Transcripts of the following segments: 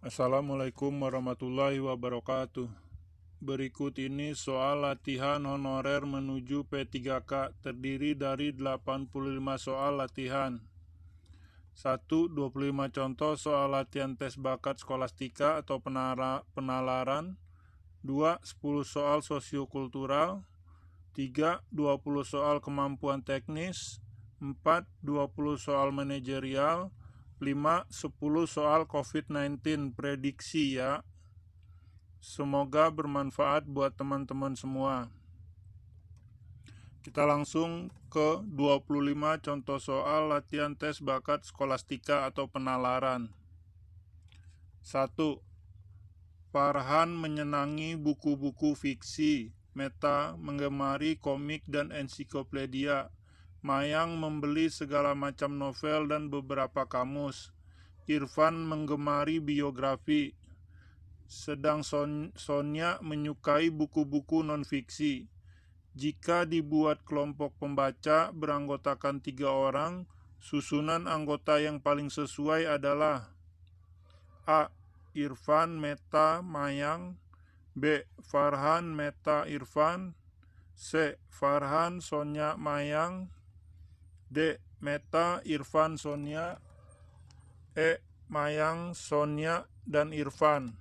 Assalamualaikum warahmatullahi wabarakatuh. Berikut ini soal latihan honorer menuju P3K terdiri dari 85 soal latihan. 1. 25 contoh soal latihan tes bakat skolastika atau penalaran. 2. 10 soal sosiokultural. 3. 20 soal kemampuan teknis. 4. 20 soal manajerial. 5. 10 soal COVID-19 prediksi ya. Semoga bermanfaat buat teman-teman semua. Kita langsung ke 25 contoh soal latihan tes bakat skolastika atau penalaran. 1. Farhan menyenangi buku-buku fiksi. Meta menggemari komik dan ensiklopedia. Mayang membeli segala macam novel dan beberapa kamus. Irfan menggemari biografi. Sedang Sonia menyukai buku-buku non-fiksi. Jika dibuat kelompok pembaca beranggotakan 3 orang, susunan anggota yang paling sesuai adalah A. Irfan, Meta, Mayang. B. Farhan, Meta, Irfan. C. Farhan, Sonia, Mayang. D. Meta, Irfan, Sonia. E. Mayang, Sonia, dan Irfan.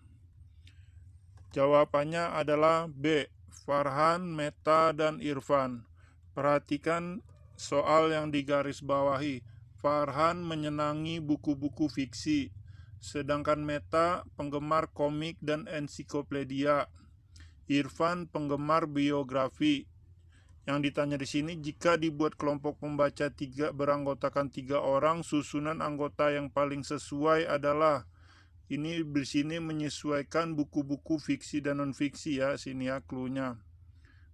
Jawabannya adalah B. Farhan, Meta, dan Irfan. Perhatikan soal yang digaris bawahi. Farhan menyenangi buku-buku fiksi, sedangkan Meta penggemar komik dan ensiklopedia. Irfan penggemar biografi. Yang ditanya di sini, jika dibuat kelompok pembaca beranggotakan 3 orang, susunan anggota yang paling sesuai adalah ini di sini menyesuaikan buku-buku fiksi dan non-fiksi ya, sini ya cluenya.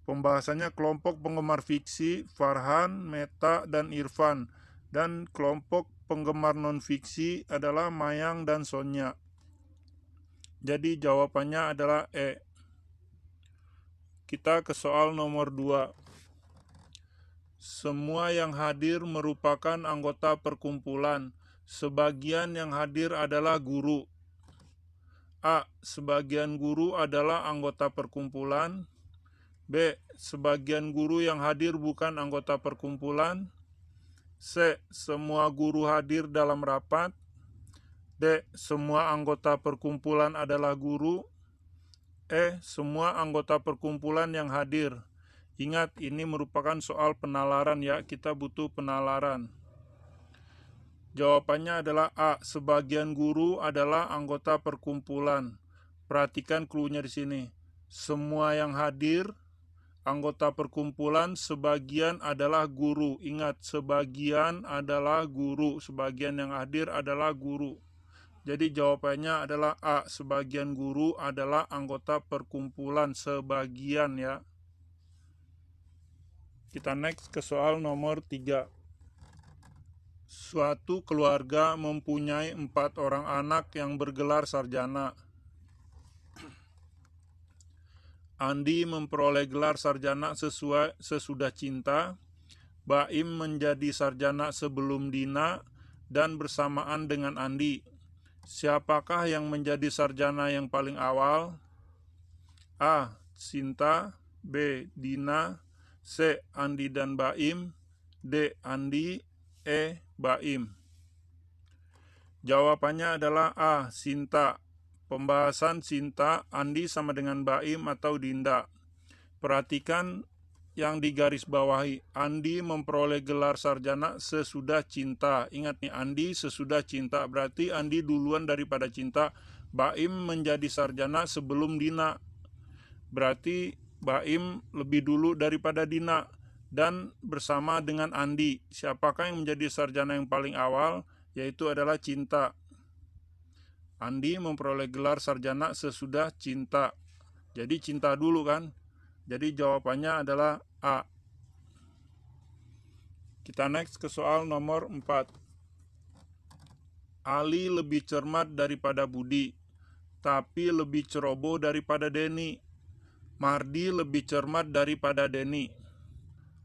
Pembahasannya kelompok penggemar fiksi Farhan, Meta, dan Irfan, dan kelompok penggemar non-fiksi adalah Mayang dan Sonia. Jadi jawabannya adalah E. Kita ke soal nomor 2. Semua yang hadir merupakan anggota perkumpulan. Sebagian yang hadir adalah guru. A. Sebagian guru adalah anggota perkumpulan. B. Sebagian guru yang hadir bukan anggota perkumpulan. C. Semua guru hadir dalam rapat. D. Semua anggota perkumpulan adalah guru. E. Semua anggota perkumpulan yang hadir. Ingat, ini merupakan soal penalaran ya, kita butuh penalaran. Jawabannya adalah A. Sebagian guru adalah anggota perkumpulan. Perhatikan cluenya di sini. Semua yang hadir anggota perkumpulan, sebagian adalah guru. Ingat, sebagian adalah guru. Sebagian yang hadir adalah guru. Jadi jawabannya adalah A. Sebagian guru adalah anggota perkumpulan. Sebagian ya. Kita next ke soal nomor 3. Suatu keluarga mempunyai 4 orang anak yang bergelar sarjana. Andi memperoleh gelar sarjana sesudah cinta. Baim menjadi sarjana sebelum Dina dan bersamaan dengan Andi. Siapakah yang menjadi sarjana yang paling awal? A. Sinta. B. Dina. C. Andi dan Baim. D. Andi. E. Baim. Jawabannya adalah A. Sinta. Pembahasan Sinta, Andi sama dengan Baim atau Dinda. Perhatikan yang digaris bawahi. Andi memperoleh gelar sarjana sesudah cinta. Ingat nih, Andi sesudah cinta, berarti Andi duluan daripada cinta. Baim menjadi sarjana sebelum Dina, berarti Baim lebih dulu daripada Dina. Dan bersama dengan Andi, siapakah yang menjadi sarjana yang paling awal? Yaitu adalah cinta. Andi memperoleh gelar sarjana sesudah cinta. Jadi cinta dulu kan. Jadi jawabannya adalah A. Kita next ke soal nomor 4. Ali lebih cermat daripada Budi, tapi lebih ceroboh daripada Denny. Mardi lebih cermat daripada Denny.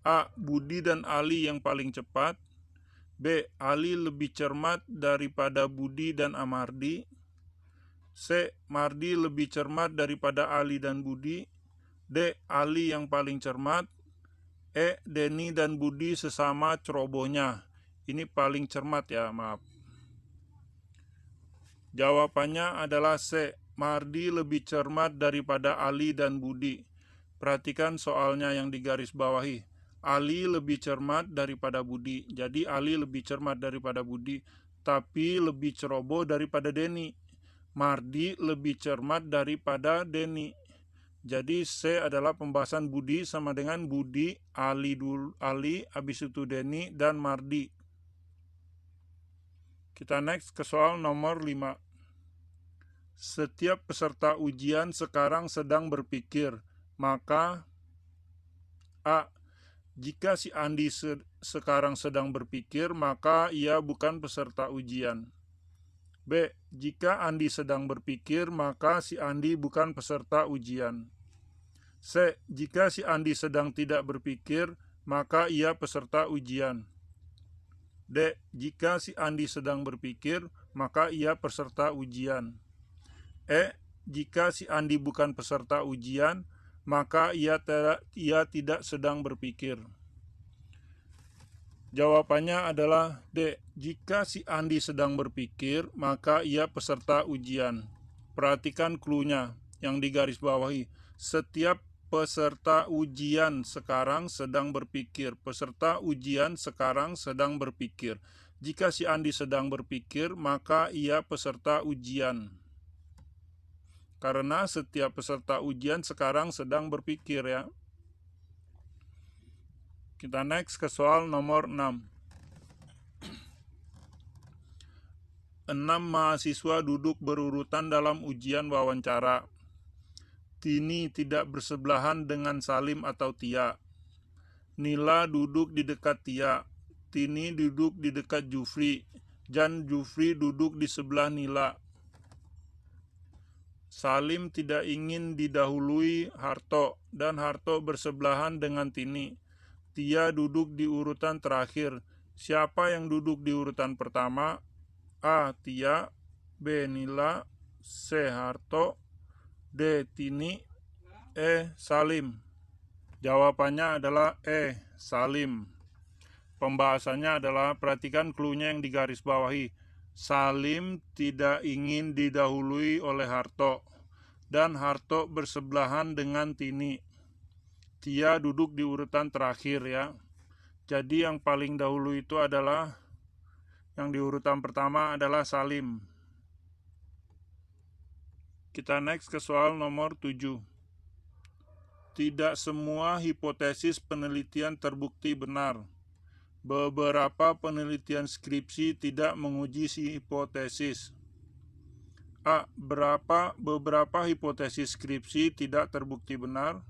A. Budi dan Ali yang paling cepat. B. Ali lebih cermat daripada Budi dan Amardi. C. Mardi lebih cermat daripada Ali dan Budi. D. Ali yang paling cermat. E. Denny dan Budi sesama cerobohnya. Ini paling cermat ya, maaf. Jawabannya adalah C. Mardi lebih cermat daripada Ali dan Budi. Perhatikan soalnya yang digaris bawahi. Ali lebih cermat daripada Budi. Jadi Ali lebih cermat daripada Budi, tapi lebih ceroboh daripada Denny. Mardi lebih cermat daripada Denny. Jadi C adalah pembahasan Budi sama dengan Budi, Ali, habis itu Denny, dan Mardi. Kita next ke soal nomor 5. Setiap peserta ujian sekarang sedang berpikir, maka A. Jika si Andi sekarang sedang berpikir, maka ia bukan peserta ujian. B. Jika Andi sedang berpikir, maka si Andi bukan peserta ujian. C. Jika si Andi sedang tidak berpikir, maka ia peserta ujian. D. Jika si Andi sedang berpikir, maka ia peserta ujian. E. Jika si Andi bukan peserta ujian, maka ia tidak sedang berpikir. Jawabannya adalah D. Jika si Andi sedang berpikir, maka ia peserta ujian. Perhatikan cluenya yang digaris bawahi. Setiap peserta ujian sekarang sedang berpikir. Peserta ujian sekarang sedang berpikir. Jika si Andi sedang berpikir, maka ia peserta ujian. Karena setiap peserta ujian sekarang sedang berpikir ya. Kita next ke soal nomor 6. 6 mahasiswa duduk berurutan dalam ujian wawancara. Tini tidak bersebelahan dengan Salim atau Tia. Nila duduk di dekat Tia. Tini duduk di dekat Jufri. Dan Jufri duduk di sebelah Nila. Salim tidak ingin didahului Harto, dan Harto bersebelahan dengan Tini. Tia duduk di urutan terakhir. Siapa yang duduk di urutan pertama? A. Tia. B. Nila. C. Harto. D. Tini. E. Salim. Jawabannya adalah E. Salim. Pembahasannya adalah perhatikan cluenya yang digaris bawahi. Salim tidak ingin didahului oleh Harto, dan Harto bersebelahan dengan Tini. Tia duduk di urutan terakhir ya. Jadi yang paling dahulu itu adalah, yang di urutan pertama adalah Salim. Kita next ke soal nomor 7. Tidak semua hipotesis penelitian terbukti benar. Beberapa penelitian skripsi tidak menguji si hipotesis. A. Beberapa hipotesis skripsi tidak terbukti benar.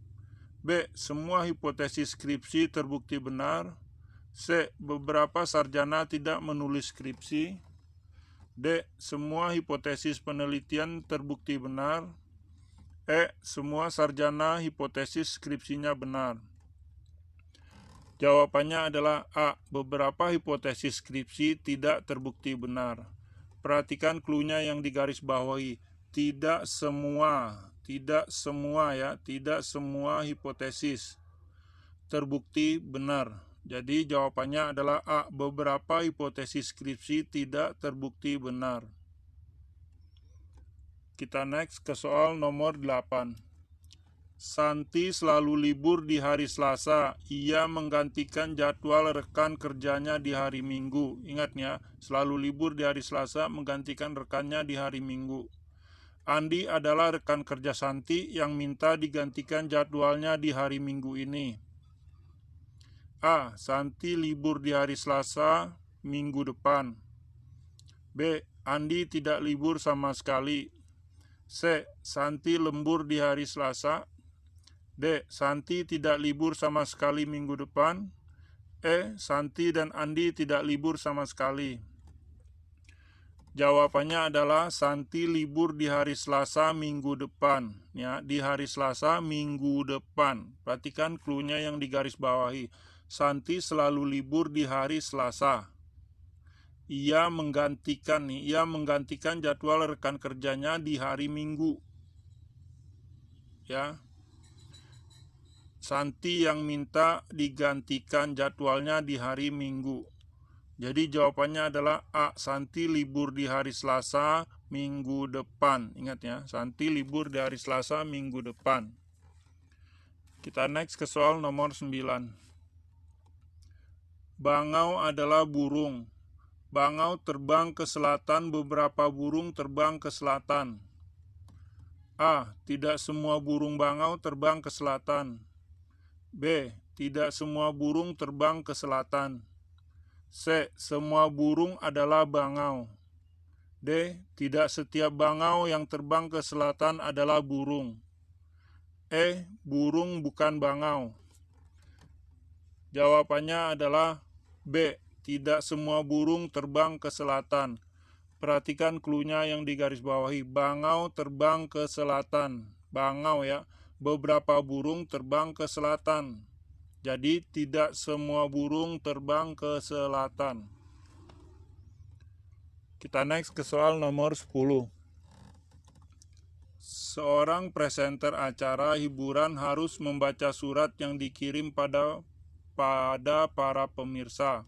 B. Semua hipotesis skripsi terbukti benar. C. Beberapa sarjana tidak menulis skripsi. D. Semua hipotesis penelitian terbukti benar. E. Semua sarjana hipotesis skripsinya benar. Jawabannya adalah A. Beberapa hipotesis skripsi tidak terbukti benar. Perhatikan cluenya yang digaris bawahi. Tidak semua hipotesis terbukti benar. Jadi jawabannya adalah A. Beberapa hipotesis skripsi tidak terbukti benar. Kita next ke soal nomor 8. Santi selalu libur di hari Selasa. Ia menggantikan jadwal rekan kerjanya di hari Minggu. Ingat ya, selalu libur di hari Selasa, menggantikan rekannya di hari Minggu. Andi adalah rekan kerja Santi yang minta digantikan jadwalnya di hari Minggu ini. A. Santi libur di hari Selasa minggu depan. B. Andi tidak libur sama sekali. C. Santi lembur di hari Selasa. D. Santi tidak libur sama sekali minggu depan. E. Santi dan Andi tidak libur sama sekali. Jawabannya adalah Santi libur di hari Selasa minggu depan. Ya, di hari Selasa minggu depan. Perhatikan cluenya yang digaris bawahi. Santi selalu libur di hari Selasa. Ia menggantikan jadwal rekan kerjanya di hari Minggu. Ya. Santi yang minta digantikan jadwalnya di hari Minggu. Jadi jawabannya adalah A. Santi libur di hari Selasa minggu depan. Ingat ya, Santi libur di hari Selasa minggu depan. Kita next ke soal nomor 9. Bangau adalah burung. Bangau terbang ke selatan, beberapa burung terbang ke selatan. A. Tidak semua burung bangau terbang ke selatan. B. Tidak semua burung terbang ke selatan. C. Semua burung adalah bangau. D. Tidak setiap bangau yang terbang ke selatan adalah burung. E. Burung bukan bangau. Jawabannya adalah B. Tidak semua burung terbang ke selatan. Perhatikan cluenya yang digarisbawahi. Bangau terbang ke selatan. Bangau ya. Beberapa burung terbang ke selatan. Jadi tidak semua burung terbang ke selatan. Kita next ke soal nomor 10. Seorang presenter acara hiburan harus membaca surat yang dikirim pada para pemirsa.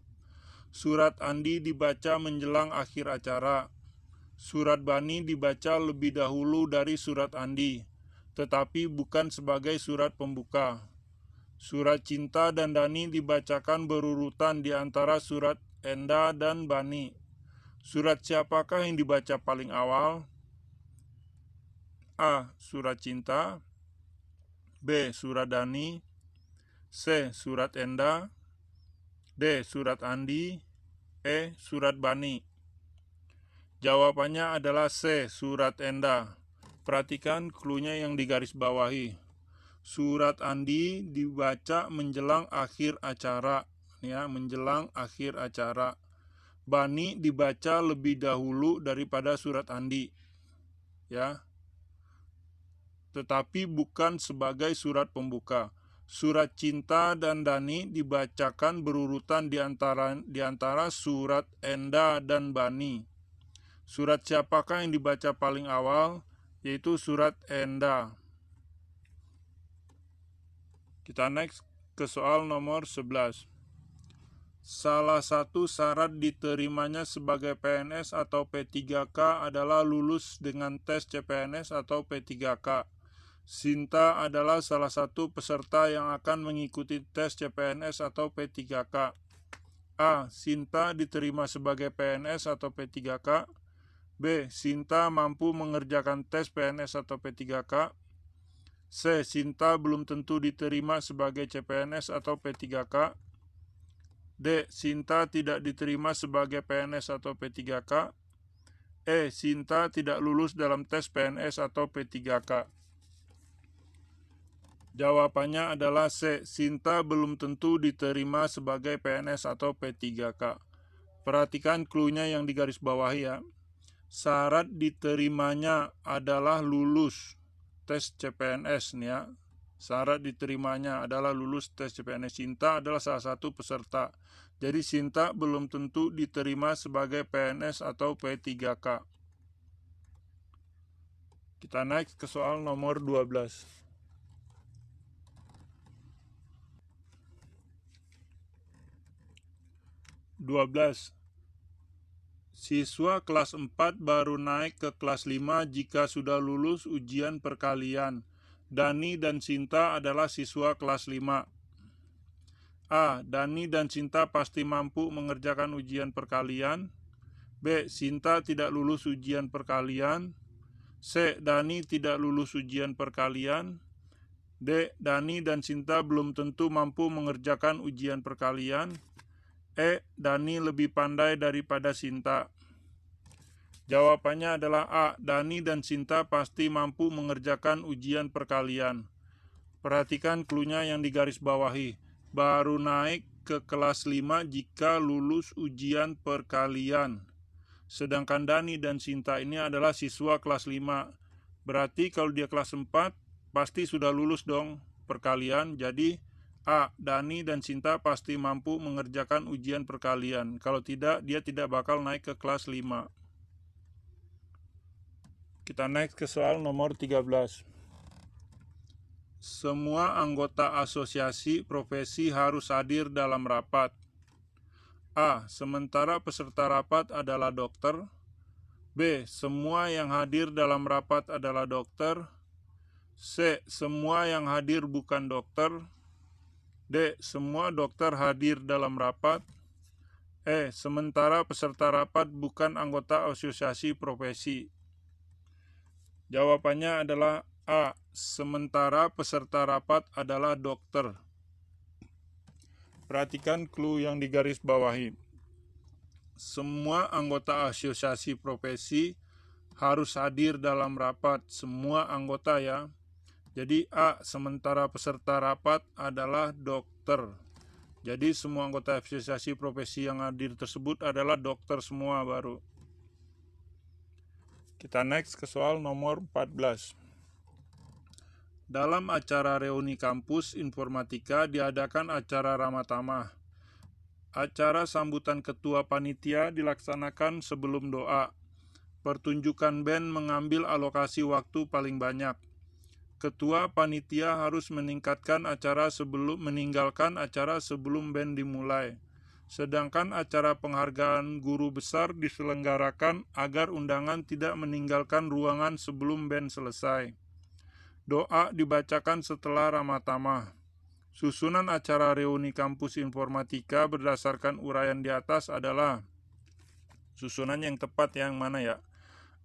Surat Andi dibaca menjelang akhir acara. Surat Bani dibaca lebih dahulu dari surat Andi, tetapi bukan sebagai surat pembuka. Surat Cinta dan Dani dibacakan berurutan di antara surat Enda dan Bani. Surat siapakah yang dibaca paling awal? A. Surat Cinta. B. Surat Dani. C. Surat Enda. D. Surat Andi. E. Surat Bani. Jawabannya adalah C. Surat Enda. Perhatikan cluenya yang digarisbawahi. Surat Andi dibaca menjelang akhir acara, ya, menjelang akhir acara. Bani dibaca lebih dahulu daripada surat Andi, ya. Tetapi bukan sebagai surat pembuka. Surat Cinta dan Dani dibacakan berurutan di antara surat Enda dan Bani. Surat siapakah yang dibaca paling awal? Yaitu surat Enda. Kita next ke soal nomor 11. Salah satu syarat diterimanya sebagai PNS atau P3K adalah lulus dengan tes CPNS atau P3K. Sinta adalah salah satu peserta yang akan mengikuti tes CPNS atau P3K. A. Sinta diterima sebagai PNS atau P3K. B. Sinta mampu mengerjakan tes PNS atau P3K. C. Sinta belum tentu diterima sebagai CPNS atau P3K. D. Sinta tidak diterima sebagai PNS atau P3K. E. Sinta tidak lulus dalam tes PNS atau P3K. Jawabannya adalah C. Sinta belum tentu diterima sebagai PNS atau P3K. Perhatikan cluenya yang digarisbawahi ya. Syarat diterimanya adalah lulus tes CPNS nih ya. Syarat diterimanya adalah lulus tes CPNS. Sinta adalah salah satu peserta. Jadi Sinta belum tentu diterima sebagai PNS atau P3K. Kita next ke soal nomor 12. Siswa kelas 4 baru naik ke kelas 5 jika sudah lulus ujian perkalian. Dani dan Sinta adalah siswa kelas 5. A. Dani dan Sinta pasti mampu mengerjakan ujian perkalian. B. Sinta tidak lulus ujian perkalian. C. Dani tidak lulus ujian perkalian. D. Dani dan Sinta belum tentu mampu mengerjakan ujian perkalian. E. Dani lebih pandai daripada Sinta. Jawabannya adalah A. Dani dan Sinta pasti mampu mengerjakan ujian perkalian. Perhatikan cluenya yang digarisbawahi. Baru naik ke kelas 5 jika lulus ujian perkalian. Sedangkan Dani dan Sinta ini adalah siswa kelas 5. Berarti kalau dia kelas 4 pasti sudah lulus dong perkalian. Jadi A. Dani dan Sinta pasti mampu mengerjakan ujian perkalian. Kalau tidak, dia tidak bakal naik ke kelas 5. Kita next ke soal nomor 13. Semua anggota asosiasi profesi harus hadir dalam rapat. A. Sementara peserta rapat adalah dokter. B. Semua yang hadir dalam rapat adalah dokter. C. Semua yang hadir bukan dokter. D. Semua dokter hadir dalam rapat. E. Sementara peserta rapat bukan anggota asosiasi profesi. Jawabannya adalah A. Sementara peserta rapat adalah dokter. Perhatikan clue yang digaris bawahi. Semua anggota asosiasi profesi harus hadir dalam rapat. Semua anggota ya. Jadi A. Sementara peserta rapat adalah dokter. Jadi semua anggota asosiasi profesi yang hadir tersebut adalah dokter semua baru. Kita next ke soal nomor 14. Dalam acara reuni kampus informatika diadakan acara ramah tamah. Acara sambutan ketua panitia dilaksanakan sebelum doa. Pertunjukan band mengambil alokasi waktu paling banyak. Ketua panitia harus meninggalkan acara sebelum band dimulai. Sedangkan acara penghargaan guru besar diselenggarakan agar undangan tidak meninggalkan ruangan sebelum band selesai. Doa dibacakan setelah ramah tamah. Susunan acara reuni kampus informatika berdasarkan uraian di atas adalah susunan yang tepat yang mana ya?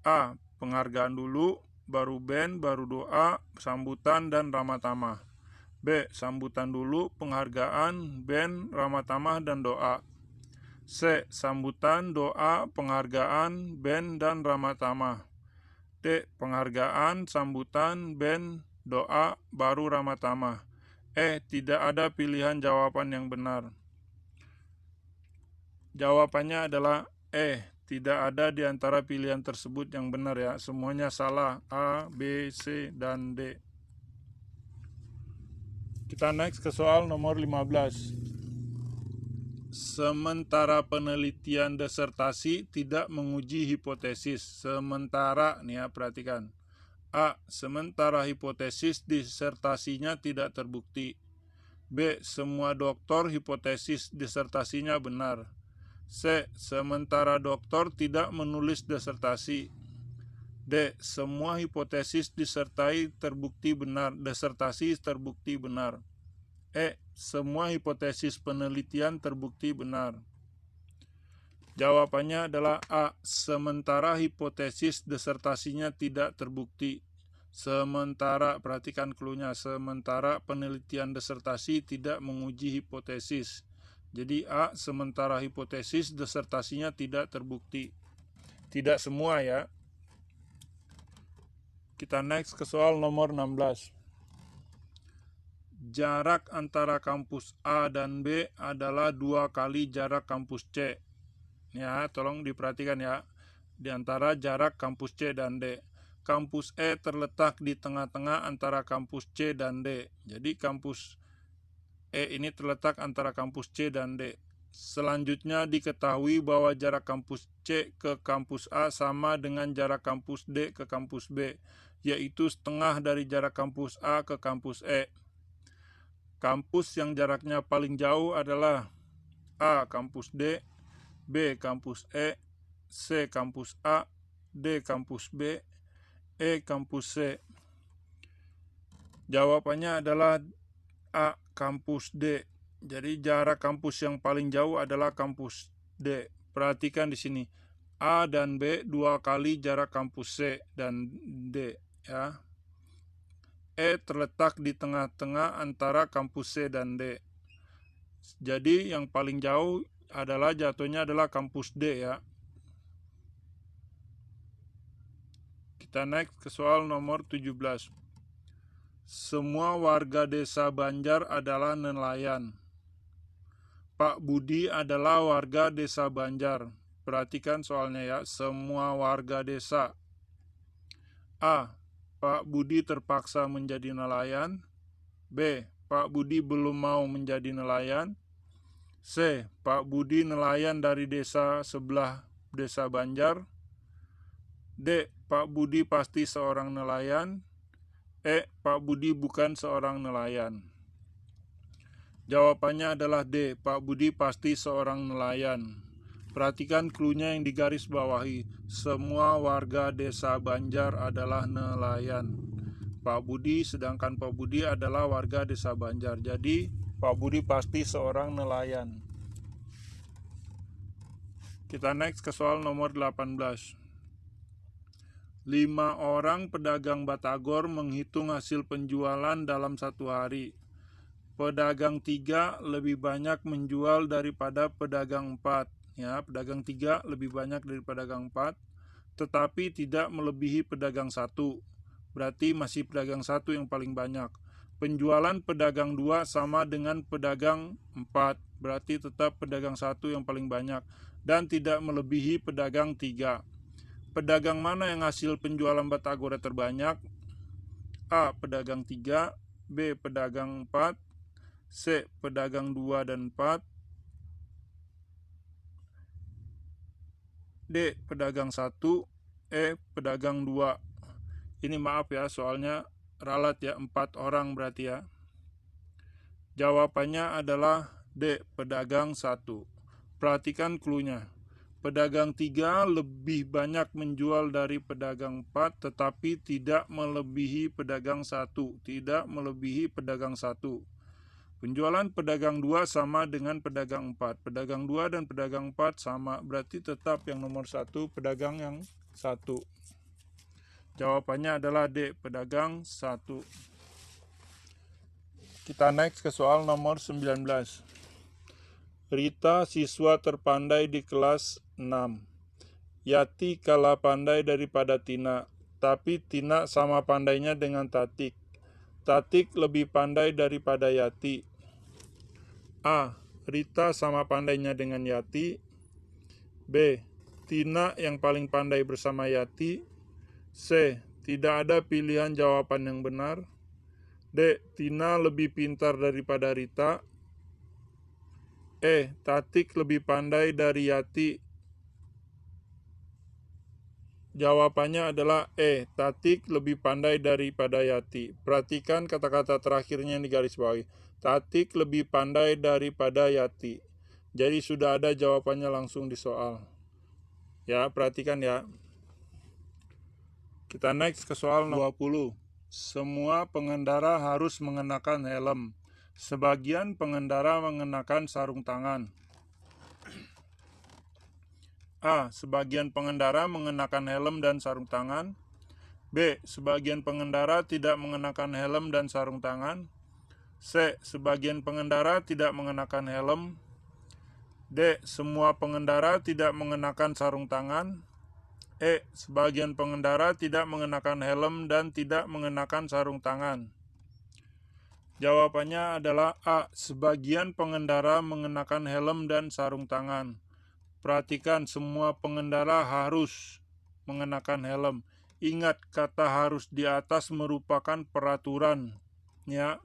A. Penghargaan dulu, baru band, baru doa, sambutan, dan ramah tamah. B. Sambutan dulu, penghargaan, band, ramah tamah, dan doa. C. Sambutan, doa, penghargaan, band, dan ramah tamah. D. Penghargaan, sambutan, band, doa, baru ramah tamah. E. Tidak ada pilihan jawaban yang benar. Jawabannya adalah E. Tidak ada di antara pilihan tersebut yang benar ya. Semuanya salah. A, B, C, dan D. Kita next ke soal nomor 15. Sementara penelitian disertasi tidak menguji hipotesis. Sementara, nih ya, perhatikan. A. Sementara hipotesis disertasinya tidak terbukti. B. Semua doktor hipotesis disertasinya benar. C. Sementara doktor tidak menulis disertasi. D. Semua hipotesis disertai terbukti benar. Disertasi terbukti benar. E. Semua hipotesis penelitian terbukti benar. Jawabannya adalah A. Sementara hipotesis disertasinya tidak terbukti. Sementara, perhatikan cluenya, sementara penelitian disertasi tidak menguji hipotesis. Jadi A. Sementara hipotesis disertasinya tidak terbukti. Tidak semua ya. Kita next ke soal nomor 16. Jarak antara kampus A dan B adalah 2 kali jarak kampus C. Ya, tolong diperhatikan ya. Di antara jarak kampus C dan D. Kampus E terletak di tengah-tengah antara kampus C dan D. Jadi kampus E ini terletak antara kampus C dan D. Selanjutnya diketahui bahwa jarak kampus C ke kampus A sama dengan jarak kampus D ke kampus B, yaitu setengah dari jarak kampus A ke kampus E. Kampus yang jaraknya paling jauh adalah A. Kampus D, B. Kampus E, C. Kampus A, D. Kampus B, E. Kampus C. Jawabannya adalah A. Kampus D. Jadi jarak kampus yang paling jauh adalah kampus D. Perhatikan di sini. A dan B 2 kali jarak kampus C dan D ya. E terletak di tengah-tengah antara kampus C dan D. Jadi yang paling jauh adalah jatuhnya adalah kampus D ya. Kita next ke soal nomor 17. Semua warga desa Banjar adalah nelayan. Pak Budi adalah warga desa Banjar. Perhatikan soalnya ya. Semua warga desa. A. Pak Budi terpaksa menjadi nelayan. B. Pak Budi belum mau menjadi nelayan. C. Pak Budi nelayan dari desa sebelah desa Banjar. D. Pak Budi pasti seorang nelayan. E. Pak Budi bukan seorang nelayan. Jawabannya adalah D. Pak Budi pasti seorang nelayan. Perhatikan cluenya yang digaris bawahi. Semua warga desa Banjar adalah nelayan. Pak Budi, sedangkan Pak Budi adalah warga desa Banjar. Jadi Pak Budi pasti seorang nelayan. Kita next ke soal nomor 18. 5 orang pedagang batagor menghitung hasil penjualan dalam satu hari. Pedagang 3 lebih banyak menjual daripada pedagang 4. Ya, pedagang 3 lebih banyak dari pedagang 4, tetapi tidak melebihi pedagang 1. Berarti masih pedagang 1 yang paling banyak. Penjualan pedagang 2 sama dengan pedagang 4. Berarti tetap pedagang 1 yang paling banyak dan tidak melebihi pedagang 3. Pedagang mana yang hasil penjualan batagor terbanyak? A. Pedagang 3, B. Pedagang 4, C. Pedagang 2 dan 4, D. Pedagang 1, E. Pedagang 2. Ini maaf ya, soalnya ralat ya, 4 orang berarti ya. Jawabannya adalah D. Pedagang 1. Perhatikan cluenya. Pedagang 3 lebih banyak menjual dari pedagang 4, tetapi tidak melebihi pedagang 1. Tidak melebihi pedagang 1. Penjualan pedagang 2 sama dengan pedagang 4. Pedagang 2 dan pedagang 4 sama, berarti tetap yang nomor 1 pedagang yang 1. Jawabannya adalah D. Pedagang 1. Kita next ke soal nomor 19. Rita siswa terpandai di kelas 6. Yati kalah pandai daripada Tina, tapi Tina sama pandainya dengan Tatik. Tatik lebih pandai daripada Yati. A. Rita sama pandainya dengan Yati. B. Tina yang paling pandai bersama Yati. C. Tidak ada pilihan jawaban yang benar. D. Tina lebih pintar daripada Rita. E. Tatik lebih pandai dari Yati. Jawabannya adalah E. Tatik lebih pandai daripada Yati. Perhatikan kata-kata terakhirnya yang digaris bawahi. Tatik lebih pandai daripada Yati. Jadi sudah ada jawabannya langsung di soal. Ya, perhatikan ya. Kita next ke soal 20. Semua pengendara harus mengenakan helm. Sebagian pengendara mengenakan sarung tangan. A. Sebagian pengendara mengenakan helm dan sarung tangan. B. Sebagian pengendara tidak mengenakan helm dan sarung tangan. C. Sebagian pengendara tidak mengenakan helm. D. Semua pengendara tidak mengenakan sarung tangan. E. Sebagian pengendara tidak mengenakan helm dan tidak mengenakan sarung tangan. Jawabannya adalah A. Sebagian pengendara mengenakan helm dan sarung tangan. Perhatikan, semua pengendara harus mengenakan helm. Ingat, kata harus di atas merupakan peraturan. Ya,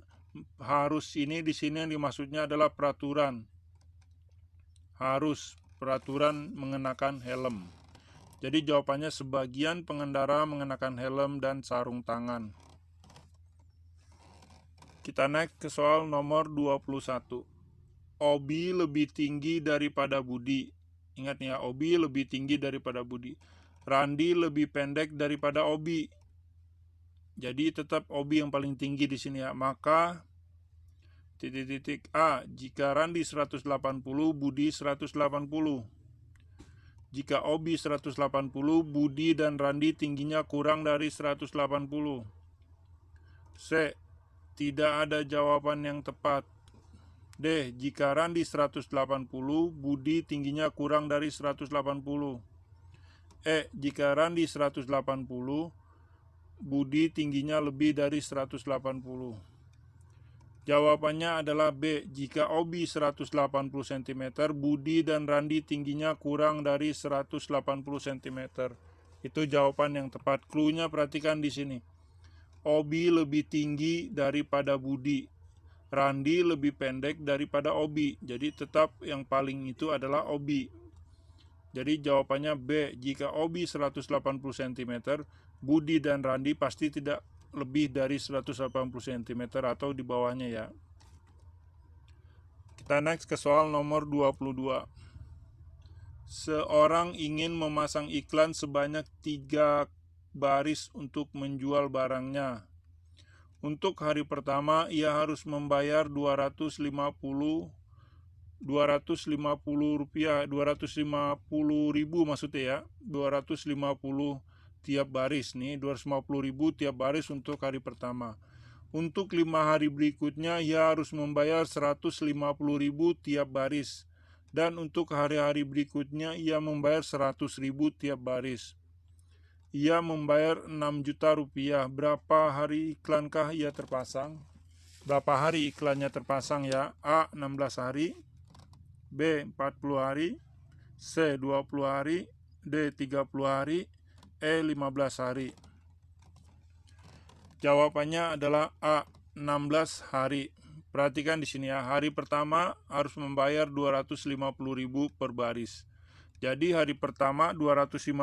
harus ini di sini yang dimaksudnya adalah peraturan. Harus peraturan mengenakan helm. Jadi jawabannya sebagian pengendara mengenakan helm dan sarung tangan. Kita naik ke soal nomor 21. Obi lebih tinggi daripada Budi. Ingat ya, Obi lebih tinggi daripada Budi. Randi lebih pendek daripada Obi. Jadi tetap Obi yang paling tinggi di sini ya. Maka A. Jika Randi 180, Budi 180. Jika Obi 180, Budi dan Randi tingginya kurang dari 180. C. Tidak ada jawaban yang tepat. D. Jika Randi 180, Budi tingginya kurang dari 180. E. Jika Randi 180, Budi tingginya lebih dari 180. Jawabannya adalah B. Jika Obi 180 cm, Budi dan Randi tingginya kurang dari 180 cm. Itu jawaban yang tepat. Cluenya perhatikan di sini. Obi lebih tinggi daripada Budi. Randi lebih pendek daripada Obi. Jadi tetap yang paling itu adalah Obi. Jadi jawabannya B. Jika Obi 180 cm, Budi dan Randi pasti tidak lebih dari 180 cm atau di bawahnya ya. Kita next ke soal nomor 22. Seorang ingin memasang iklan sebanyak 3 baris untuk menjual barangnya. Untuk hari pertama, ia harus membayar 250 ribu maksudnya ya, 250 tiap baris nih, 250 ribu tiap baris untuk hari pertama. Untuk 5 hari berikutnya, ia harus membayar 150 ribu tiap baris. Dan untuk hari-hari berikutnya, ia membayar 100 ribu tiap baris. Ia membayar 6 juta rupiah. Berapa hari iklankah ia terpasang? Berapa hari iklannya terpasang ya? A. 16 hari, B. 40 hari, C. 20 hari, D. 30 hari, E. 15 hari. Jawabannya adalah A. 16 hari. Perhatikan di sini ya, hari pertama harus membayar 250.000 per baris. Jadi hari pertama 250.000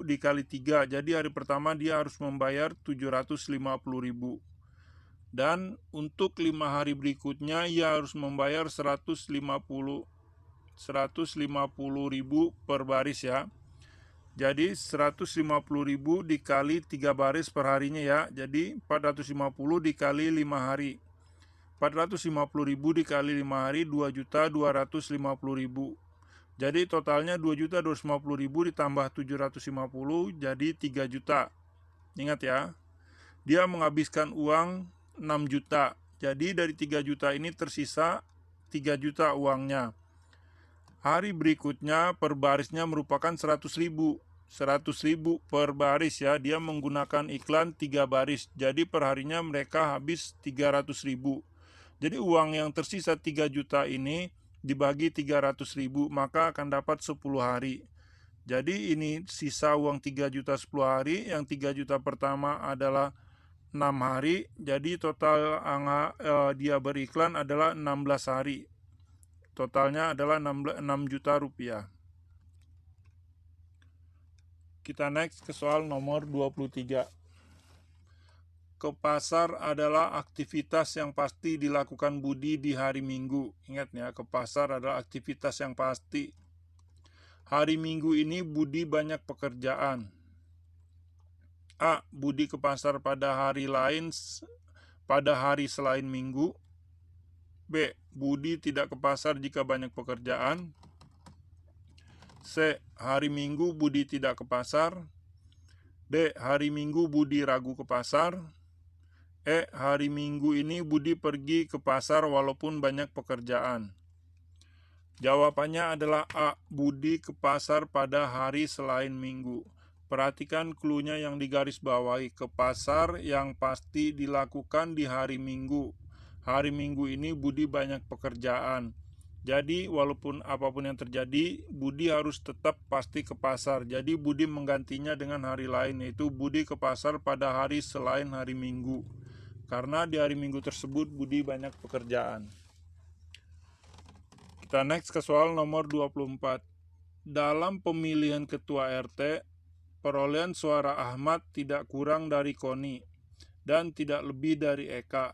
dikali 3. Jadi hari pertama dia harus membayar 750.000. Dan untuk 5 hari berikutnya ia harus membayar 150.000 per baris ya. Jadi 150.000 dikali 3 baris per harinya ya. Jadi 450 dikali 5 hari. 450.000 dikali 5 hari 2.250.000. Jadi totalnya 2.250.000 ditambah 750 jadi 3 juta. Ingat ya, dia menghabiskan uang 6 juta. Jadi dari 3 juta ini tersisa 3 juta uangnya. Hari berikutnya per barisnya merupakan 100.000. 100.000 per baris ya. Dia menggunakan iklan 3 baris. Jadi perharinya mereka habis 300.000. Jadi uang yang tersisa 3 juta ini dibagi 300.000 maka akan dapat 10 hari. Jadi ini sisa uang 3 juta 10 hari. Yang 3 juta pertama adalah 6 hari. Jadi total dia beriklan adalah 16 hari. Totalnya adalah 6 juta rupiah. Kita next ke soal nomor 23. Ke pasar adalah aktivitas yang pasti dilakukan Budi di hari Minggu. Ingat ya, ke pasar adalah aktivitas yang pasti. Hari Minggu ini Budi banyak pekerjaan. A. Budi ke pasar pada hari selain Minggu. B. Budi tidak ke pasar jika banyak pekerjaan. C. Hari Minggu Budi tidak ke pasar. D. Hari Minggu Budi ragu ke pasar. E. Hari Minggu ini Budi pergi ke pasar walaupun banyak pekerjaan. Jawabannya adalah A. Budi ke pasar pada hari selain Minggu. Perhatikan cluenya yang digaris bawahi. Ke pasar yang pasti dilakukan di hari Minggu. Hari Minggu ini Budi banyak pekerjaan. Jadi walaupun apapun yang terjadi, Budi harus tetap pasti ke pasar. Jadi Budi menggantinya dengan hari lain, yaitu Budi ke pasar pada hari selain hari Minggu. Karena di hari Minggu tersebut Budi banyak pekerjaan. Kita next ke soal nomor 24. Dalam pemilihan ketua RT, perolehan suara Ahmad tidak kurang dari Koni dan tidak lebih dari Eka.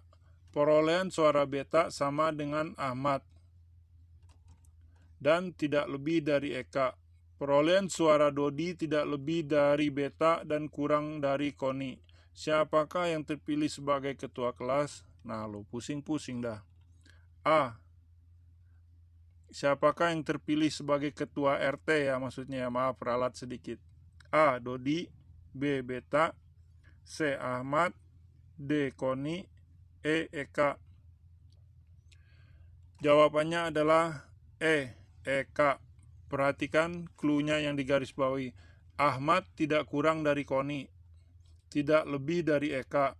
Perolehan suara Beta sama dengan Ahmad dan tidak lebih dari Eka. Perolehan suara Dodi tidak lebih dari Beta dan kurang dari Koni. Siapakah yang terpilih sebagai ketua kelas? Nah, lo pusing-pusing dah. A. Siapakah yang terpilih sebagai ketua RT ya, maksudnya ya, maaf ralat sedikit. A. Dodi, B. Beta, C. Ahmad, D. Koni, E. Eka. Jawabannya adalah E. Eka. Perhatikan cluenya yang digaris bawahi. Ahmad tidak kurang dari Koni, tidak lebih dari Eka.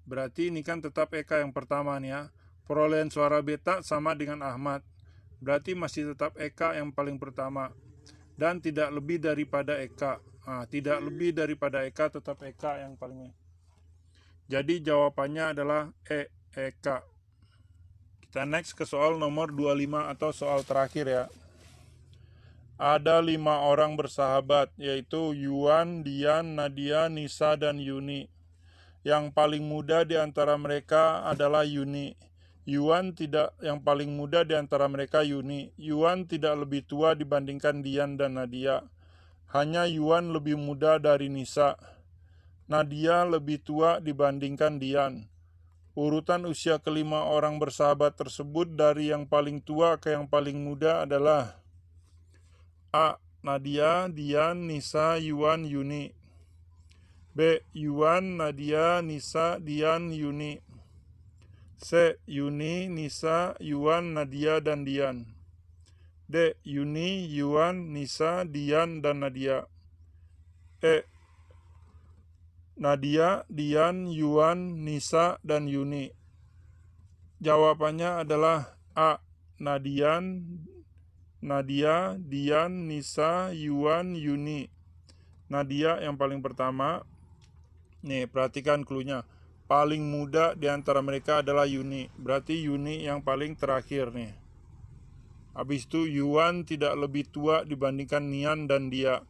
Berarti ini kan tetap Eka yang pertama nih ya. Perolehan suara Beta sama dengan Ahmad. Berarti masih tetap Eka yang paling pertama. Dan tidak lebih daripada Eka. Nah, tidak lebih daripada Eka, tetap Eka yang paling. Jadi jawabannya adalah E. Eka. Kita next ke soal nomor 25 atau soal terakhir ya. Ada 5 orang bersahabat, yaitu Yuan, Dian, Nadia, Nisa, dan Yuni. Yang paling muda di antara mereka adalah Yuni. Yang paling muda di antara mereka Yuni. Yuan tidak lebih tua dibandingkan Dian dan Nadia. Hanya Yuan lebih muda dari Nisa. Nadia lebih tua dibandingkan Dian. Urutan usia kelima orang bersahabat tersebut dari yang paling tua ke yang paling muda adalah A. Nadia, Dian, Nisa, Yuan, Yuni. B. Yuan, Nadia, Nisa, Dian, Yuni. C. Yuni, Nisa, Yuan, Nadia, dan Dian. D. Yuni, Yuan, Nisa, Dian, dan Nadia. E. Nadia, Dian, Yuan, Nisa, dan Yuni. Jawabannya adalah A. Nadia, Dian, Nisa, Yuan, Yuni. Nadia yang paling pertama. Nih, perhatikan cluenya. Paling muda di antara mereka adalah Yuni. Berarti Yuni yang paling terakhir nih. Habis itu Yuan tidak lebih tua dibandingkan Nian dan Dia.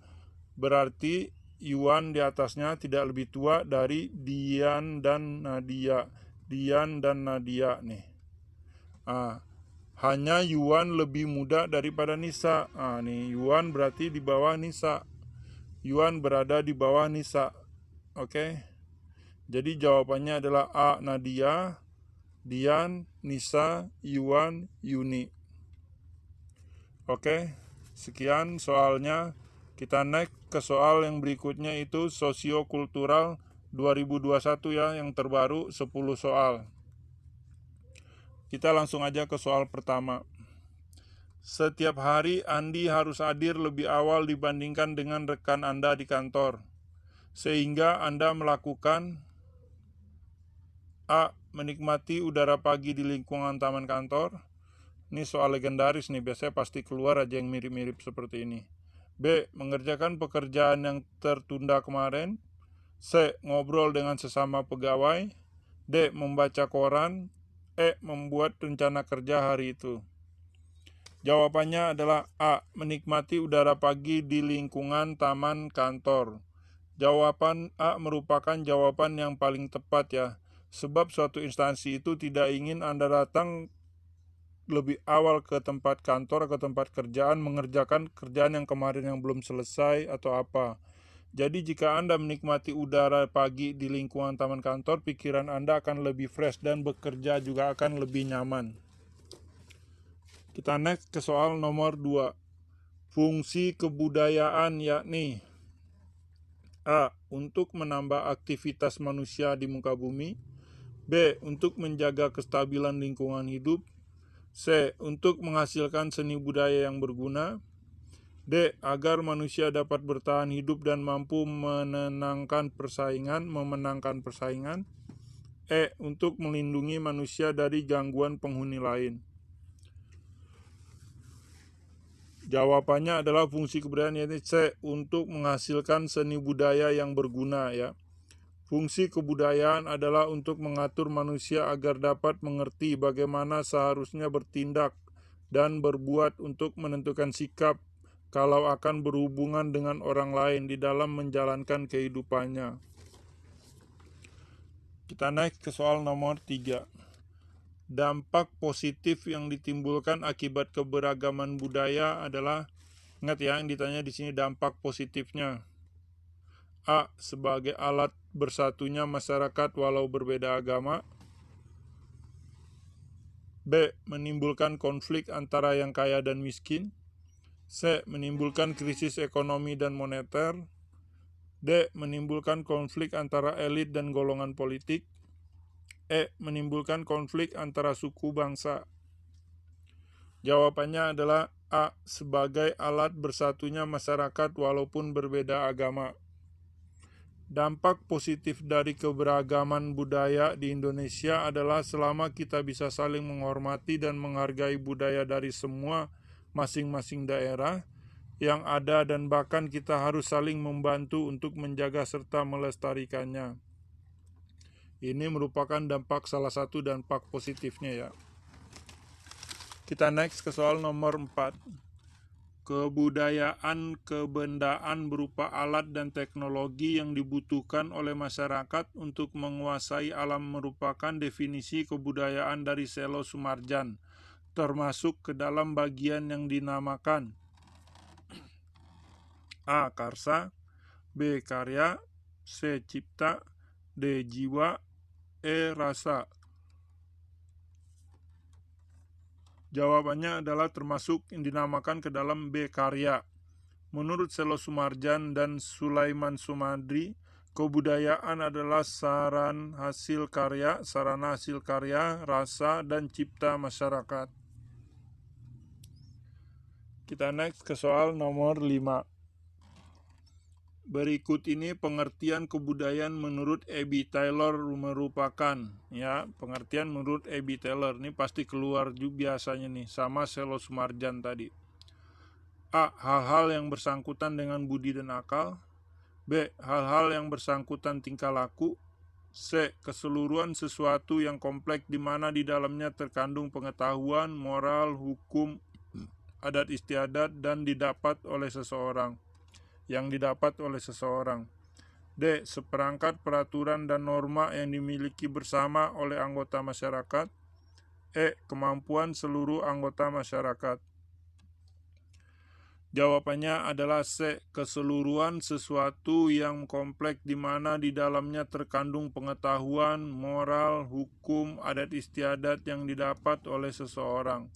Berarti Yuan di atasnya tidak lebih tua dari Dian dan Nadia. Dian dan Nadia nih. Hanya Yuan lebih muda daripada Nisa. Nih Yuan berarti di bawah Nisa. Yuan berada di bawah Nisa. Oke. Jadi jawabannya adalah A. Nadia, Dian, Nisa, Yuan, Yuni. Oke. Sekian soalnya. Kita naik ke soal yang berikutnya, itu sosiokultural 2021 ya, yang terbaru 10 soal. Kita langsung aja ke soal pertama. Setiap hari Andi harus hadir lebih awal dibandingkan dengan rekan Anda di kantor. Sehingga Anda melakukan A. Menikmati udara pagi di lingkungan taman kantor. Ini soal legendaris nih, biasanya pasti keluar aja yang mirip-mirip seperti ini. B. Mengerjakan pekerjaan yang tertunda kemarin. C. Ngobrol dengan sesama pegawai. D. Membaca koran. E. Membuat rencana kerja hari itu. Jawabannya adalah A. Menikmati udara pagi di lingkungan taman kantor. Jawaban A merupakan jawaban yang paling tepat ya. Sebab suatu instansi itu tidak ingin Anda datang lebih awal ke tempat kantor, ke tempat kerjaan, mengerjakan kerjaan yang kemarin yang belum selesai atau apa. Jadi jika Anda menikmati udara pagi di lingkungan taman kantor, pikiran Anda akan lebih fresh dan bekerja juga akan lebih nyaman. Kita next ke soal nomor 2. Fungsi kebudayaan yakni A. Untuk menambah aktivitas manusia di muka bumi. B. Untuk menjaga kestabilan lingkungan hidup. C. Untuk menghasilkan seni budaya yang berguna. D. Agar manusia dapat bertahan hidup dan mampu memenangkan persaingan. E. Untuk melindungi manusia dari gangguan penghuni lain. Jawabannya adalah fungsi kebudayaan yaitu C. Untuk menghasilkan seni budaya yang berguna ya. Fungsi kebudayaan adalah untuk mengatur manusia agar dapat mengerti bagaimana seharusnya bertindak dan berbuat untuk menentukan sikap kalau akan berhubungan dengan orang lain di dalam menjalankan kehidupannya. Kita naik ke soal nomor 3. Dampak positif yang ditimbulkan akibat keberagaman budaya adalah, ingat ya yang ditanya di sini dampak positifnya. A. Sebagai alat bersatunya masyarakat walau berbeda agama. B. Menimbulkan konflik antara yang kaya dan miskin. C. Menimbulkan krisis ekonomi dan moneter. D. Menimbulkan konflik antara elit dan golongan politik. E. Menimbulkan konflik antara suku bangsa. Jawabannya adalah A. Sebagai alat bersatunya masyarakat walaupun berbeda agama. Dampak positif dari keberagaman budaya di Indonesia adalah selama kita bisa saling menghormati dan menghargai budaya dari semua masing-masing daerah yang ada, dan bahkan kita harus saling membantu untuk menjaga serta melestarikannya. Ini merupakan salah satu dampak positifnya ya. Kita next ke soal nomor 4. Kebudayaan kebendaan berupa alat dan teknologi yang dibutuhkan oleh masyarakat untuk menguasai alam merupakan definisi kebudayaan dari Selo Sumarjan, termasuk ke dalam bagian yang dinamakan A. Karsa, B. Karya, C. Cipta, D. Jiwa, E. Rasa. Jawabannya adalah termasuk yang dinamakan ke dalam B. Karya. Menurut Selo Sumarjan dan Sulaiman Sumadri, kebudayaan adalah sarana hasil karya, rasa, dan cipta masyarakat. Kita next ke soal nomor 5. Berikut ini pengertian kebudayaan menurut Abby Taylor merupakan, ya, pengertian menurut Abby Taylor. Ini pasti keluar juga biasanya nih, sama Selo Sumarjan tadi. A. Hal-hal yang bersangkutan dengan budi dan akal. B. Hal-hal yang bersangkutan tingkah laku. C. Keseluruhan sesuatu yang kompleks di mana di dalamnya terkandung pengetahuan, moral, hukum, adat istiadat, dan didapat oleh seseorang. D. Seperangkat peraturan dan norma yang dimiliki bersama oleh anggota masyarakat. E. Kemampuan seluruh anggota masyarakat. Jawabannya adalah C. Keseluruhan sesuatu yang kompleks di mana di dalamnya terkandung pengetahuan, moral, hukum, adat istiadat yang didapat oleh seseorang.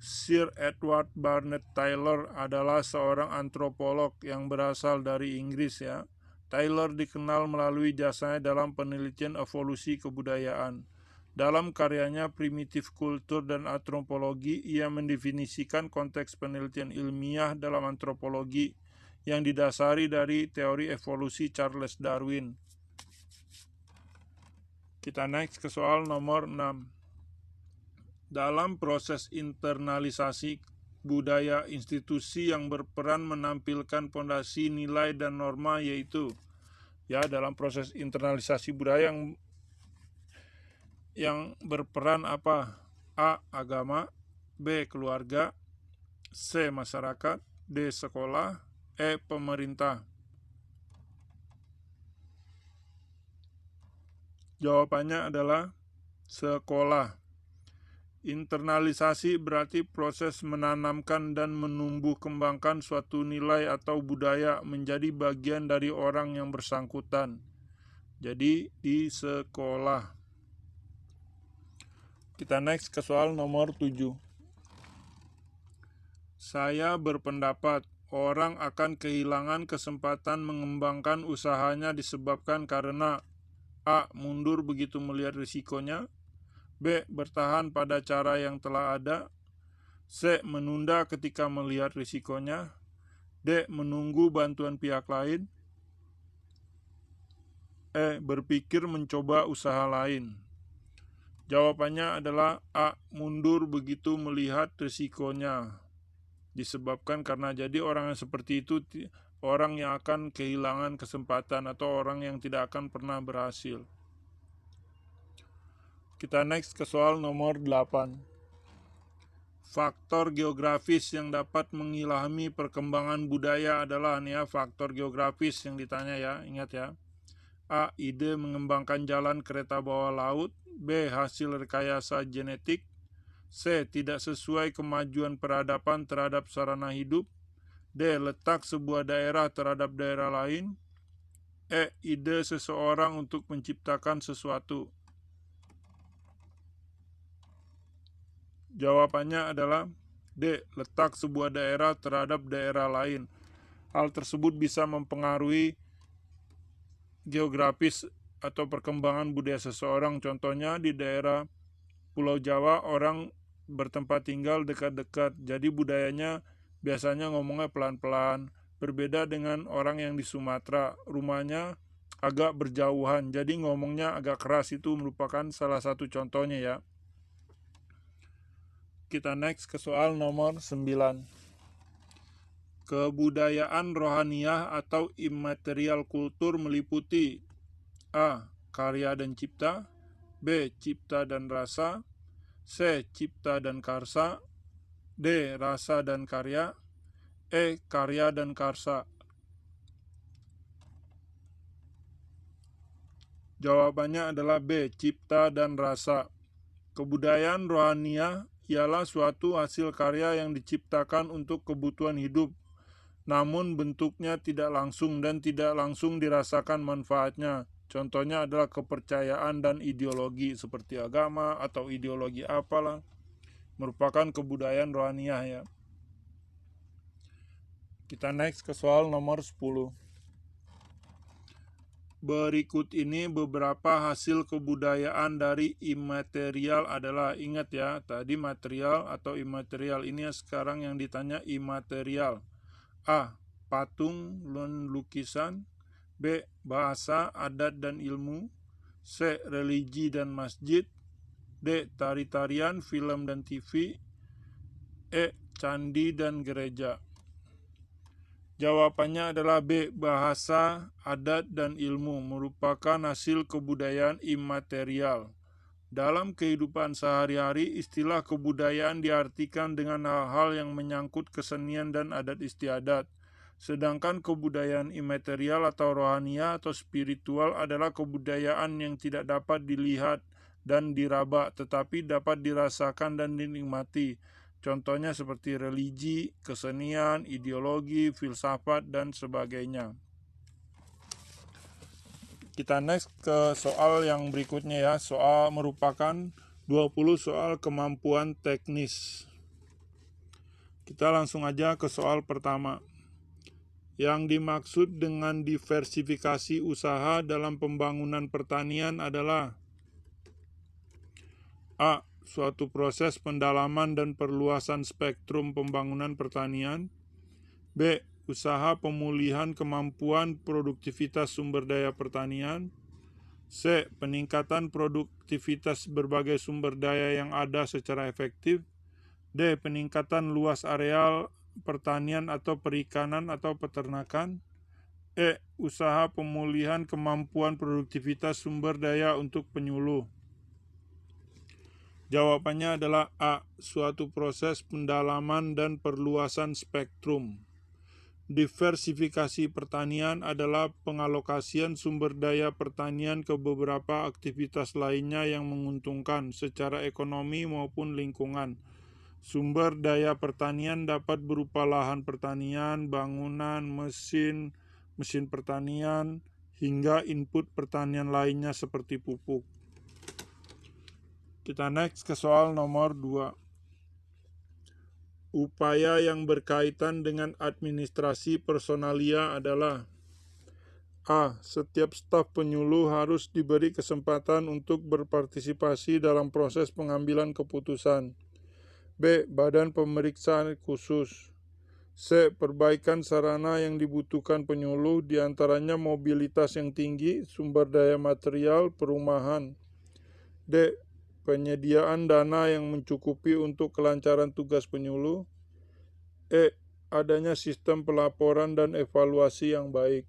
Sir Edward Barnett Taylor adalah seorang antropolog yang berasal dari Inggris, ya. Taylor dikenal melalui jasanya dalam penelitian evolusi kebudayaan. Dalam karyanya Primitive Culture dan Antropologi, ia mendefinisikan konteks penelitian ilmiah dalam antropologi yang didasari dari teori evolusi Charles Darwin. Kita next ke soal nomor 6. Dalam proses internalisasi budaya, institusi yang berperan menampilkan fondasi nilai dan norma yaitu, ya, dalam proses internalisasi budaya yang berperan apa? A. Agama, B. Keluarga, C. Masyarakat, D. Sekolah, E. Pemerintah. Jawabannya adalah sekolah. Internalisasi berarti proses menanamkan dan menumbuh kembangkan suatu nilai atau budaya menjadi bagian dari orang yang bersangkutan. Jadi di sekolah. Kita next ke soal nomor 7. Saya berpendapat orang akan kehilangan kesempatan mengembangkan usahanya disebabkan karena A. Mundur begitu melihat risikonya, B. Bertahan pada cara yang telah ada, C. Menunda ketika melihat risikonya, D. Menunggu bantuan pihak lain, E. Berpikir mencoba usaha lain. Jawabannya adalah A. Mundur begitu melihat risikonya. Disebabkan karena jadi orang yang seperti itu orang yang akan kehilangan kesempatan atau orang yang tidak akan pernah berhasil. Kita next ke soal nomor 8. Faktor geografis yang dapat mengilhami perkembangan budaya adalah faktor geografis yang ditanya, ya, ingat ya. A. Ide mengembangkan jalan kereta bawah laut. B. Hasil rekayasa genetik. C. Tidak sesuai kemajuan peradaban terhadap sarana hidup. D. Letak sebuah daerah terhadap daerah lain. E. Ide seseorang untuk menciptakan sesuatu. Jawabannya adalah D. Letak sebuah daerah terhadap daerah lain. Hal tersebut bisa mempengaruhi geografis atau perkembangan budaya seseorang. Contohnya di daerah Pulau Jawa orang bertempat tinggal dekat-dekat, jadi budayanya biasanya ngomongnya pelan-pelan. Berbeda dengan orang yang di Sumatera, rumahnya agak berjauhan, jadi ngomongnya agak keras. Itu merupakan salah satu contohnya, ya. Kita next ke soal nomor 9. Kebudayaan rohaniyah atau immaterial kultur meliputi A. Karya dan cipta, B. Cipta dan rasa, C. Cipta dan karsa, D. Rasa dan karya. E. Karya dan karsa. Jawabannya adalah B. Cipta dan rasa. Kebudayaan rohaniah ialah suatu hasil karya yang diciptakan untuk kebutuhan hidup, namun bentuknya tidak langsung dan tidak langsung dirasakan manfaatnya. Contohnya adalah kepercayaan dan ideologi seperti agama atau ideologi apalah, merupakan kebudayaan rohaniah ya. Kita next ke soal nomor 10. Berikut ini beberapa hasil kebudayaan dari imaterial adalah, ingat ya, tadi material atau imaterial, ini sekarang yang ditanya imaterial. A. Patung dan lukisan. B. Bahasa, adat, dan ilmu. C. Religi dan masjid. D. Tari-tarian, film, dan TV. E. Candi dan gereja. Jawabannya adalah B. Bahasa, adat, dan ilmu merupakan hasil kebudayaan imaterial. Dalam kehidupan sehari-hari, istilah kebudayaan diartikan dengan hal-hal yang menyangkut kesenian dan adat istiadat. Sedangkan kebudayaan imaterial atau rohania atau spiritual adalah kebudayaan yang tidak dapat dilihat dan diraba, tetapi dapat dirasakan dan dinikmati. Contohnya seperti religi, kesenian, ideologi, filsafat, dan sebagainya. Kita next ke soal yang berikutnya ya. Soal merupakan 20 soal kemampuan teknis. Kita langsung aja ke soal pertama. Yang dimaksud dengan diversifikasi usaha dalam pembangunan pertanian adalah A. Suatu proses pendalaman dan perluasan spektrum pembangunan pertanian. B. Usaha pemulihan kemampuan produktivitas sumber daya pertanian. C. Peningkatan produktivitas berbagai sumber daya yang ada secara efektif. D. Peningkatan luas areal pertanian atau perikanan atau peternakan. E. Usaha pemulihan kemampuan produktivitas sumber daya untuk penyuluh. Jawabannya adalah A. Suatu proses pendalaman dan perluasan spektrum. Diversifikasi pertanian adalah pengalokasian sumber daya pertanian ke beberapa aktivitas lainnya yang menguntungkan secara ekonomi maupun lingkungan. Sumber daya pertanian dapat berupa lahan pertanian, bangunan, mesin pertanian, hingga input pertanian lainnya seperti pupuk. Kita next ke soal nomor 2. Upaya yang berkaitan dengan administrasi personalia adalah A. Setiap staf penyuluh harus diberi kesempatan untuk berpartisipasi dalam proses pengambilan keputusan. B. Badan pemeriksaan khusus. C. Perbaikan sarana yang dibutuhkan penyuluh, diantaranya mobilitas yang tinggi, sumber daya material, perumahan. D. Penyediaan dana yang mencukupi untuk kelancaran tugas penyuluh. E. Adanya sistem pelaporan dan evaluasi yang baik.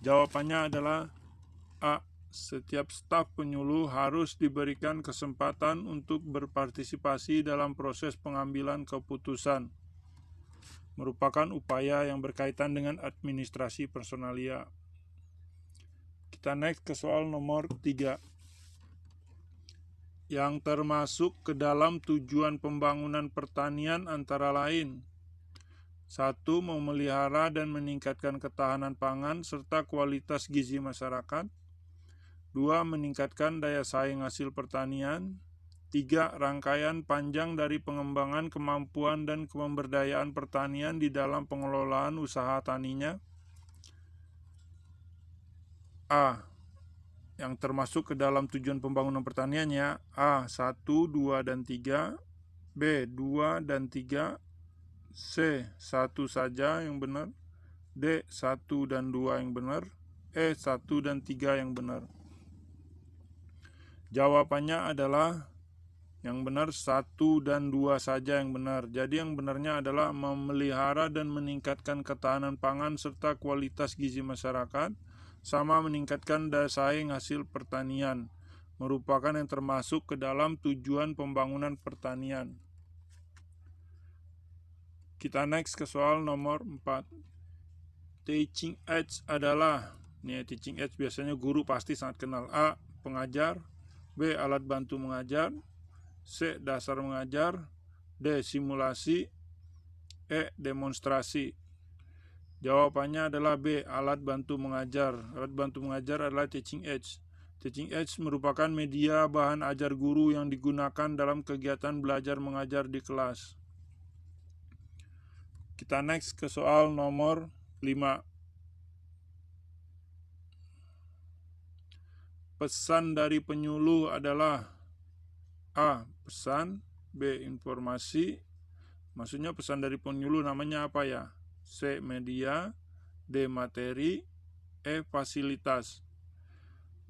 Jawabannya adalah A. Setiap staf penyuluh harus diberikan kesempatan untuk berpartisipasi dalam proses pengambilan keputusan. Merupakan upaya yang berkaitan dengan administrasi personalia. Kita next ke soal nomor 3. Yang termasuk ke dalam tujuan pembangunan pertanian antara lain: 1. Memelihara dan meningkatkan ketahanan pangan serta kualitas gizi masyarakat. 2. Meningkatkan daya saing hasil pertanian. 3. Rangkaian panjang dari pengembangan kemampuan dan pemberdayaan pertanian di dalam pengelolaan usaha taninya. A. Yang termasuk ke dalam tujuan pembangunan pertaniannya: A. 1, 2, dan 3. B. 2 dan 3. C. 1 saja yang benar. D. 1 dan 2 yang benar. E. 1 dan 3 yang benar. Jawabannya adalah yang benar 1 dan 2 saja yang benar. Jadi yang benarnya adalah memelihara dan meningkatkan ketahanan pangan serta kualitas gizi masyarakat, sama meningkatkan daya saing hasil pertanian, merupakan yang termasuk ke dalam tujuan pembangunan pertanian. Kita next ke soal nomor 4. Teaching aids adalah, teaching aids biasanya guru pasti sangat kenal. A. Pengajar. B. Alat bantu mengajar. C. Dasar mengajar. D. Simulasi. E. Demonstrasi. Jawabannya adalah B. Alat bantu mengajar. Alat bantu mengajar adalah teaching aids. Teaching aids merupakan media bahan ajar guru yang digunakan dalam kegiatan belajar mengajar di kelas. Kita next ke soal nomor 5. Pesan dari penyuluh adalah A. Pesan. B. Informasi. Maksudnya pesan dari penyuluh namanya apa ya? C. Media. D. Materi. E. Fasilitas.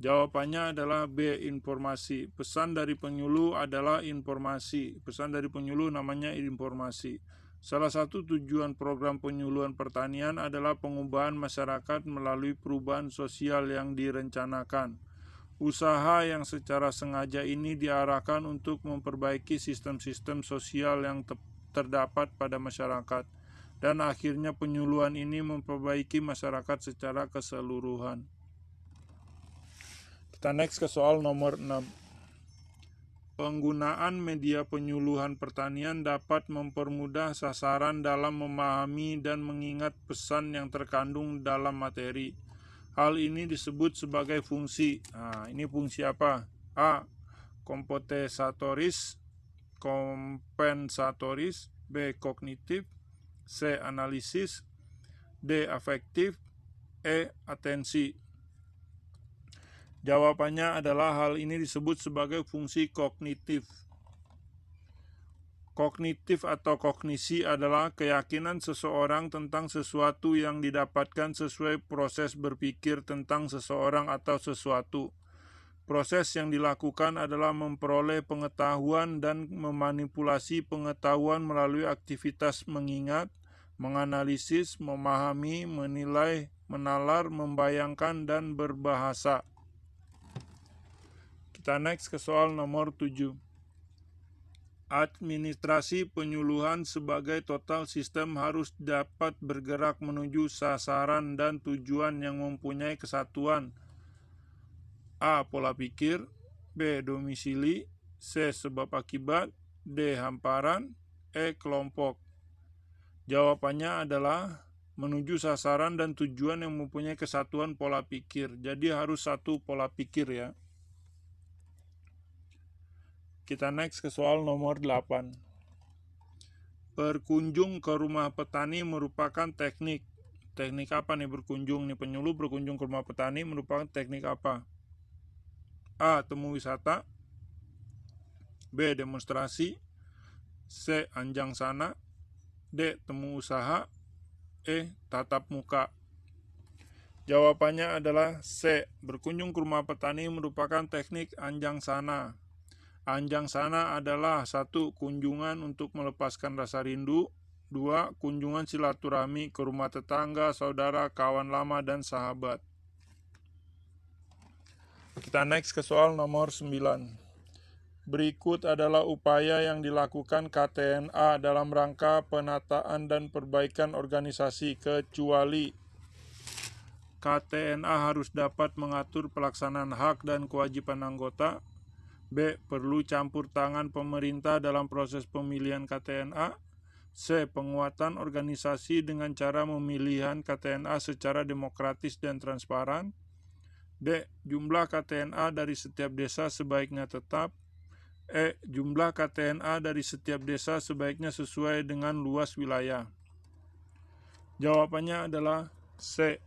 Jawabannya adalah B. Informasi. Pesan dari penyuluh adalah informasi. Pesan dari penyuluh namanya informasi. Salah satu tujuan program penyuluhan pertanian adalah pengubahan masyarakat melalui perubahan sosial yang direncanakan. Usaha yang secara sengaja ini diarahkan untuk memperbaiki sistem-sistem sosial yang terdapat pada masyarakat, dan akhirnya penyuluhan ini memperbaiki masyarakat secara keseluruhan. Kita next ke soal nomor 6. Penggunaan media penyuluhan pertanian dapat mempermudah sasaran dalam memahami dan mengingat pesan yang terkandung dalam materi. Hal ini disebut sebagai fungsi. Ini fungsi apa? A. Kompensatoris. B. Kognitif. C. Analisis. D. Afektif. E. Atensi. Jawabannya adalah hal ini disebut sebagai fungsi kognitif. Kognitif atau kognisi adalah keyakinan seseorang tentang sesuatu yang didapatkan sesuai proses berpikir tentang seseorang atau sesuatu. Proses yang dilakukan adalah memperoleh pengetahuan dan memanipulasi pengetahuan melalui aktivitas mengingat, menganalisis, memahami, menilai, menalar, membayangkan, dan berbahasa. Kita next ke soal nomor 7. Administrasi penyuluhan sebagai total sistem harus dapat bergerak menuju sasaran dan tujuan yang mempunyai kesatuan. A. Pola pikir. B. Domisili. C. Sebab akibat. D. Hamparan. E. Kelompok. Jawabannya adalah menuju sasaran dan tujuan yang mempunyai kesatuan pola pikir. Jadi harus satu pola pikir ya. Kita next ke soal nomor 8. Berkunjung ke rumah petani merupakan teknik. Teknik apa nih berkunjung nih? Penyuluh berkunjung ke rumah petani merupakan teknik apa? A. Temu wisata. B. Demonstrasi. C. Anjang sana. D. Temu usaha. E. Tatap muka. Jawabannya adalah C. Berkunjung ke rumah petani merupakan teknik anjang sana. Anjang sana adalah 1. Kunjungan untuk melepaskan rasa rindu. 2. Kunjungan silaturahmi ke rumah tetangga, saudara, kawan lama, dan sahabat. Kita next ke soal nomor 9. Berikut adalah upaya yang dilakukan KTNA dalam rangka penataan dan perbaikan organisasi, kecuali KTNA harus dapat mengatur pelaksanaan hak dan kewajiban anggota. B. Perlu campur tangan pemerintah dalam proses pemilihan KTNA. C. Penguatan organisasi dengan cara pemilihan KTNA secara demokratis dan transparan. D. Jumlah KTNA dari setiap desa sebaiknya tetap. E. Jumlah KTNA dari setiap desa sebaiknya sesuai dengan luas wilayah. Jawabannya adalah C.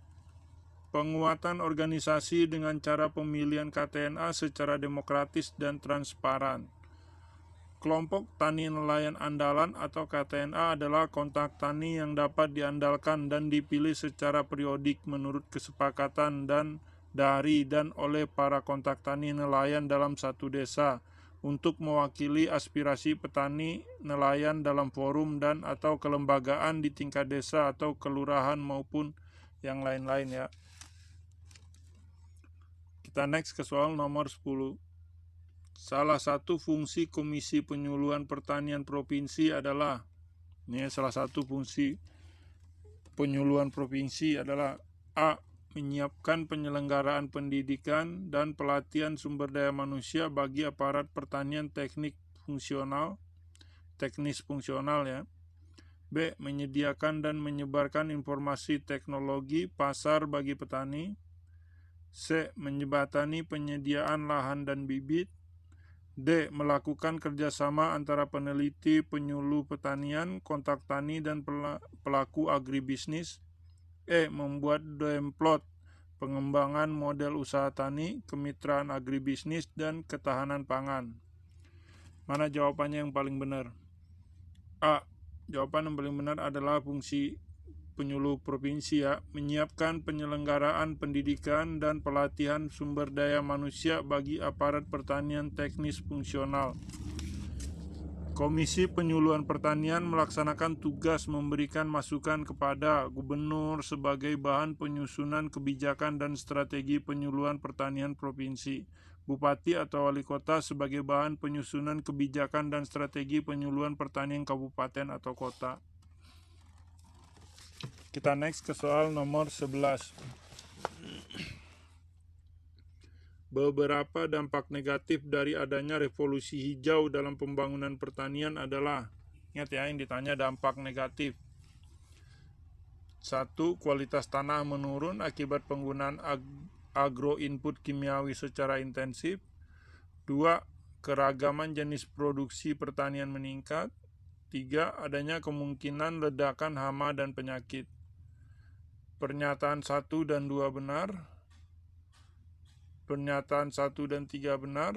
Penguatan organisasi dengan cara pemilihan KTNA secara demokratis dan transparan. Kelompok tani nelayan andalan atau KTNA adalah kontak tani yang dapat diandalkan dan dipilih secara periodik menurut kesepakatan dari dan oleh para kontak tani nelayan dalam satu desa untuk mewakili aspirasi petani nelayan dalam forum dan atau kelembagaan di tingkat desa atau kelurahan maupun yang lain-lain ya. Kita next ke soal nomor 10. Salah satu fungsi Komisi Penyuluhan Pertanian Provinsi adalah Ini salah satu fungsi penyuluhan provinsi adalah A. Menyiapkan penyelenggaraan pendidikan dan pelatihan sumber daya manusia bagi aparat pertanian teknis fungsional ya. B. Menyediakan dan menyebarkan informasi teknologi pasar bagi petani. C. Menjembatani penyediaan lahan dan bibit. D. Melakukan kerjasama antara peneliti, penyuluh pertanian, kontak tani, dan pelaku agribisnis. E. Membuat demplot pengembangan model usaha tani, kemitraan agribisnis, dan ketahanan pangan. Mana jawabannya yang paling benar? A. Jawaban yang paling benar adalah fungsi penyuluh provinsi ya, menyiapkan penyelenggaraan pendidikan dan pelatihan sumber daya manusia bagi aparat pertanian teknis fungsional. Komisi Penyuluhan Pertanian melaksanakan tugas memberikan masukan kepada gubernur sebagai bahan penyusunan kebijakan dan strategi penyuluhan pertanian provinsi, bupati atau wali kota sebagai bahan penyusunan kebijakan dan strategi penyuluhan pertanian kabupaten atau kota. Kita next ke soal nomor 11. Beberapa dampak negatif dari adanya revolusi hijau dalam pembangunan pertanian adalah, ingat ya, yang ditanya dampak negatif. 1. Kualitas tanah menurun akibat penggunaan agro input kimiawi secara intensif. 2. Keragaman jenis produksi pertanian meningkat. 3. Adanya kemungkinan ledakan hama dan penyakit. Pernyataan 1 dan 2 benar. Pernyataan 1 dan 3 benar.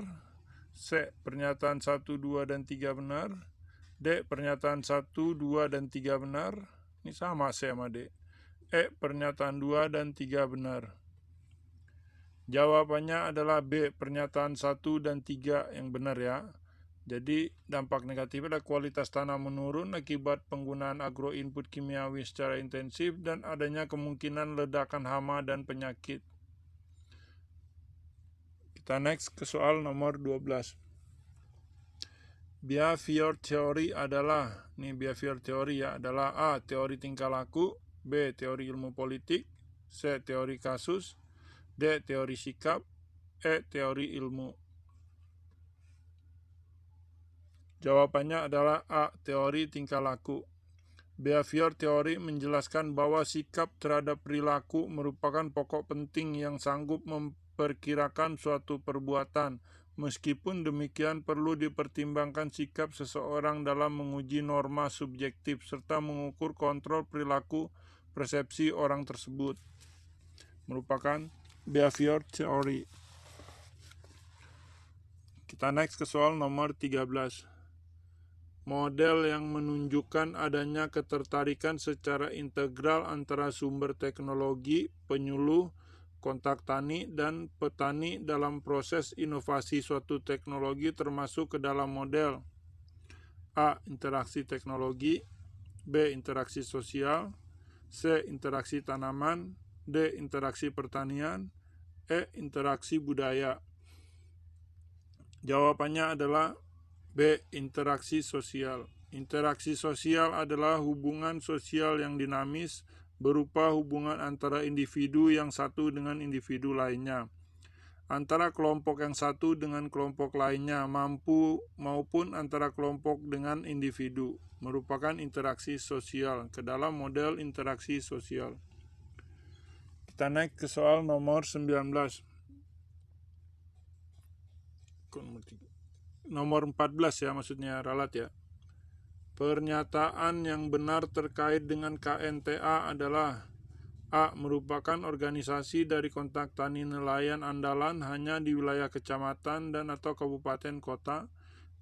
C. Pernyataan 1, 2, dan 3 benar. D. Pernyataan 1, 2, dan 3 benar. Ini sama C sama D. E. Pernyataan 2 dan 3 benar. Jawabannya adalah B. Pernyataan 1 dan 3 yang benar ya. Jadi dampak negatif adalah kualitas tanah menurun akibat penggunaan agro input kimiawi secara intensif dan adanya kemungkinan ledakan hama dan penyakit. Kita next ke soal nomor 12. Behavior theory adalah, behavior theory ya, adalah A. Teori tingkah laku, B. Teori ilmu politik, C. Teori kasus, D. Teori sikap, E. Teori ilmu. Jawabannya adalah A. Teori tingkah laku. Behavior theory menjelaskan bahwa sikap terhadap perilaku merupakan pokok penting yang sanggup memperkirakan suatu perbuatan. Meskipun demikian, perlu dipertimbangkan sikap seseorang dalam menguji norma subjektif serta mengukur kontrol perilaku persepsi orang tersebut. Merupakan behavior theory. Kita next ke soal nomor 13. Model yang menunjukkan adanya ketertarikan secara integral antara sumber teknologi, penyuluh, kontak tani, dan petani dalam proses inovasi suatu teknologi termasuk ke dalam model A. Interaksi teknologi, B. Interaksi sosial, C. Interaksi tanaman, D. Interaksi pertanian, E. Interaksi budaya. Jawabannya adalah B. Interaksi sosial. Interaksi sosial adalah hubungan sosial yang dinamis berupa hubungan antara individu yang satu dengan individu lainnya, antara kelompok yang satu dengan kelompok lainnya, maupun antara kelompok dengan individu, merupakan interaksi sosial ke dalam model interaksi sosial. Kita naik ke soal nomor 19. Nomor 14 ya, maksudnya ralat ya. Pernyataan yang benar terkait dengan KNTA adalah A. Merupakan organisasi dari kontak tani nelayan andalan hanya di wilayah kecamatan dan atau kabupaten kota.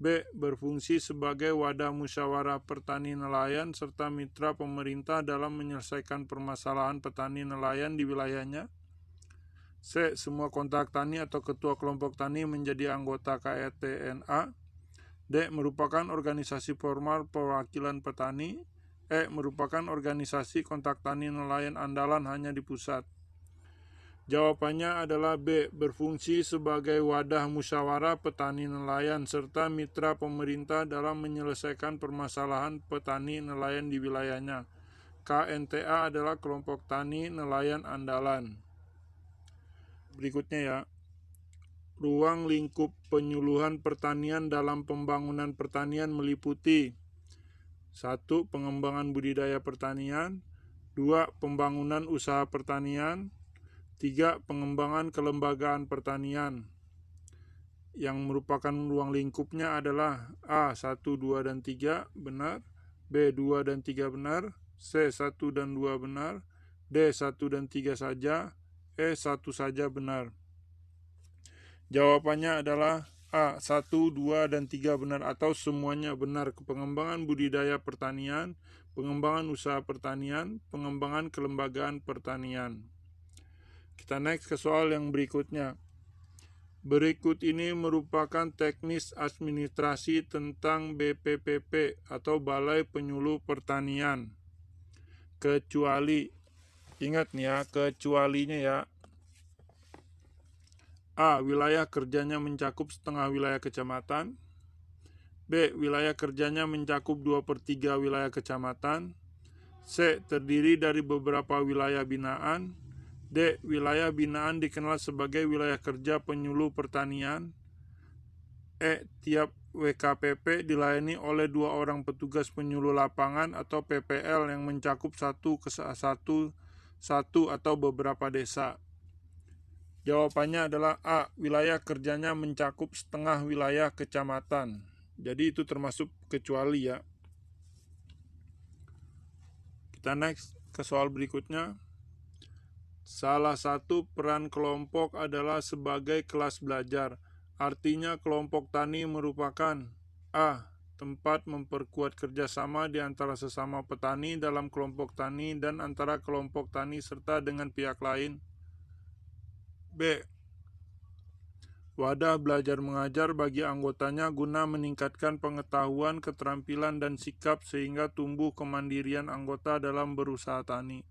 B. Berfungsi sebagai wadah musyawarah petani nelayan serta mitra pemerintah dalam menyelesaikan permasalahan petani nelayan di wilayahnya. C. Semua kontak tani atau ketua kelompok tani menjadi anggota KNTA. D. Merupakan organisasi formal perwakilan petani. E. Merupakan organisasi kontak tani nelayan andalan hanya di pusat. Jawabannya adalah B. Berfungsi sebagai wadah musyawarah petani nelayan serta mitra pemerintah dalam menyelesaikan permasalahan petani nelayan di wilayahnya. KNTA adalah kelompok tani nelayan andalan. Berikutnya ya. Ruang lingkup penyuluhan pertanian dalam pembangunan pertanian meliputi 1. Pengembangan budidaya pertanian, 2. Pembangunan usaha pertanian, 3. Pengembangan kelembagaan pertanian. Yang merupakan ruang lingkupnya adalah A. 1, 2, dan 3 benar, B. 2 dan 3 benar, C. 1 dan 2 benar, D. 1 dan 3 saja, E. 1 saja benar. Jawabannya adalah A. 1, 2, dan 3 benar atau semuanya benar. Pengembangan budidaya pertanian, pengembangan usaha pertanian, pengembangan kelembagaan pertanian. Kita next ke soal yang berikutnya. Berikut ini merupakan teknis administrasi tentang BPPP atau Balai Penyuluh Pertanian. Kecuali, ingat nih ya, kecualinya ya. A. Wilayah kerjanya mencakup setengah wilayah kecamatan. B. Wilayah kerjanya mencakup 2/3 wilayah kecamatan. C. Terdiri dari beberapa wilayah binaan. D. Wilayah binaan dikenal sebagai wilayah kerja penyuluh pertanian. E. Tiap WKPP dilayani oleh 2 orang petugas penyuluh lapangan atau PPL yang mencakup satu atau beberapa desa. Jawabannya adalah A. Wilayah kerjanya mencakup setengah wilayah kecamatan. Jadi itu termasuk kecuali ya. Kita next ke soal berikutnya. Salah satu peran kelompok adalah sebagai kelas belajar. Artinya kelompok tani merupakan A. Tempat memperkuat kerjasama di antara sesama petani dalam kelompok tani dan antara kelompok tani serta dengan pihak lain. B. Wadah belajar mengajar bagi anggotanya guna meningkatkan pengetahuan, keterampilan, dan sikap sehingga tumbuh kemandirian anggota dalam berusaha tani.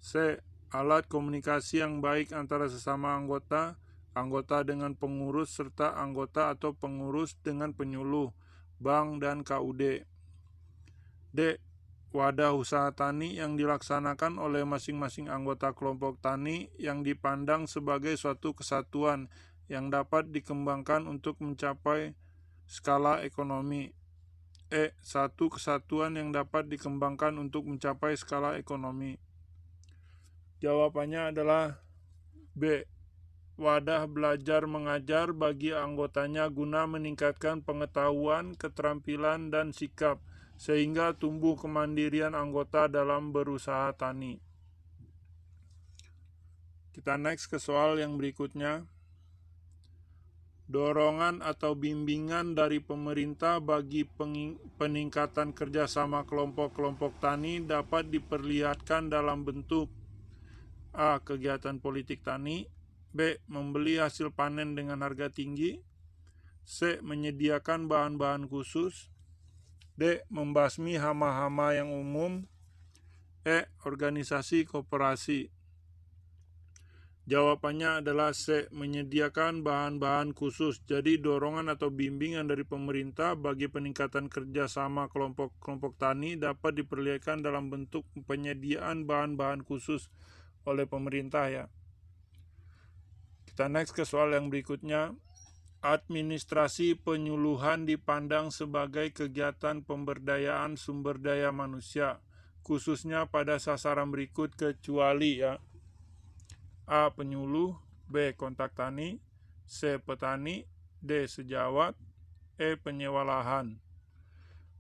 C. Alat komunikasi yang baik antara sesama anggota, anggota dengan pengurus, serta anggota atau pengurus dengan penyuluh, bank, dan KUD. D. Wadah usaha tani yang dilaksanakan oleh masing-masing anggota kelompok tani yang dipandang sebagai suatu kesatuan yang dapat dikembangkan untuk mencapai skala ekonomi. E. Satu kesatuan yang dapat dikembangkan untuk mencapai skala ekonomi. Jawabannya adalah B. Wadah belajar mengajar bagi anggotanya guna meningkatkan pengetahuan, keterampilan, dan sikap sehingga tumbuh kemandirian anggota dalam berusaha tani. Kita next ke soal yang berikutnya. Dorongan atau bimbingan dari pemerintah bagi peningkatan kerjasama kelompok-kelompok tani dapat diperlihatkan dalam bentuk A. Kegiatan politik tani. B. Membeli hasil panen dengan harga tinggi. C. Menyediakan bahan-bahan khusus. D. Membasmi hama-hama yang umum. E. Organisasi koperasi. Jawabannya adalah C. Menyediakan bahan-bahan khusus. Jadi dorongan atau bimbingan dari pemerintah bagi peningkatan kerjasama kelompok-kelompok tani dapat diperlihatkan dalam bentuk penyediaan bahan-bahan khusus oleh pemerintah ya. Kita next ke soal yang berikutnya. Administrasi penyuluhan dipandang sebagai kegiatan pemberdayaan sumber daya manusia, khususnya pada sasaran berikut kecuali ya. A. Penyuluh, B. Kontak tani, C. Petani, D. Sejawat, E. Penyewa lahan.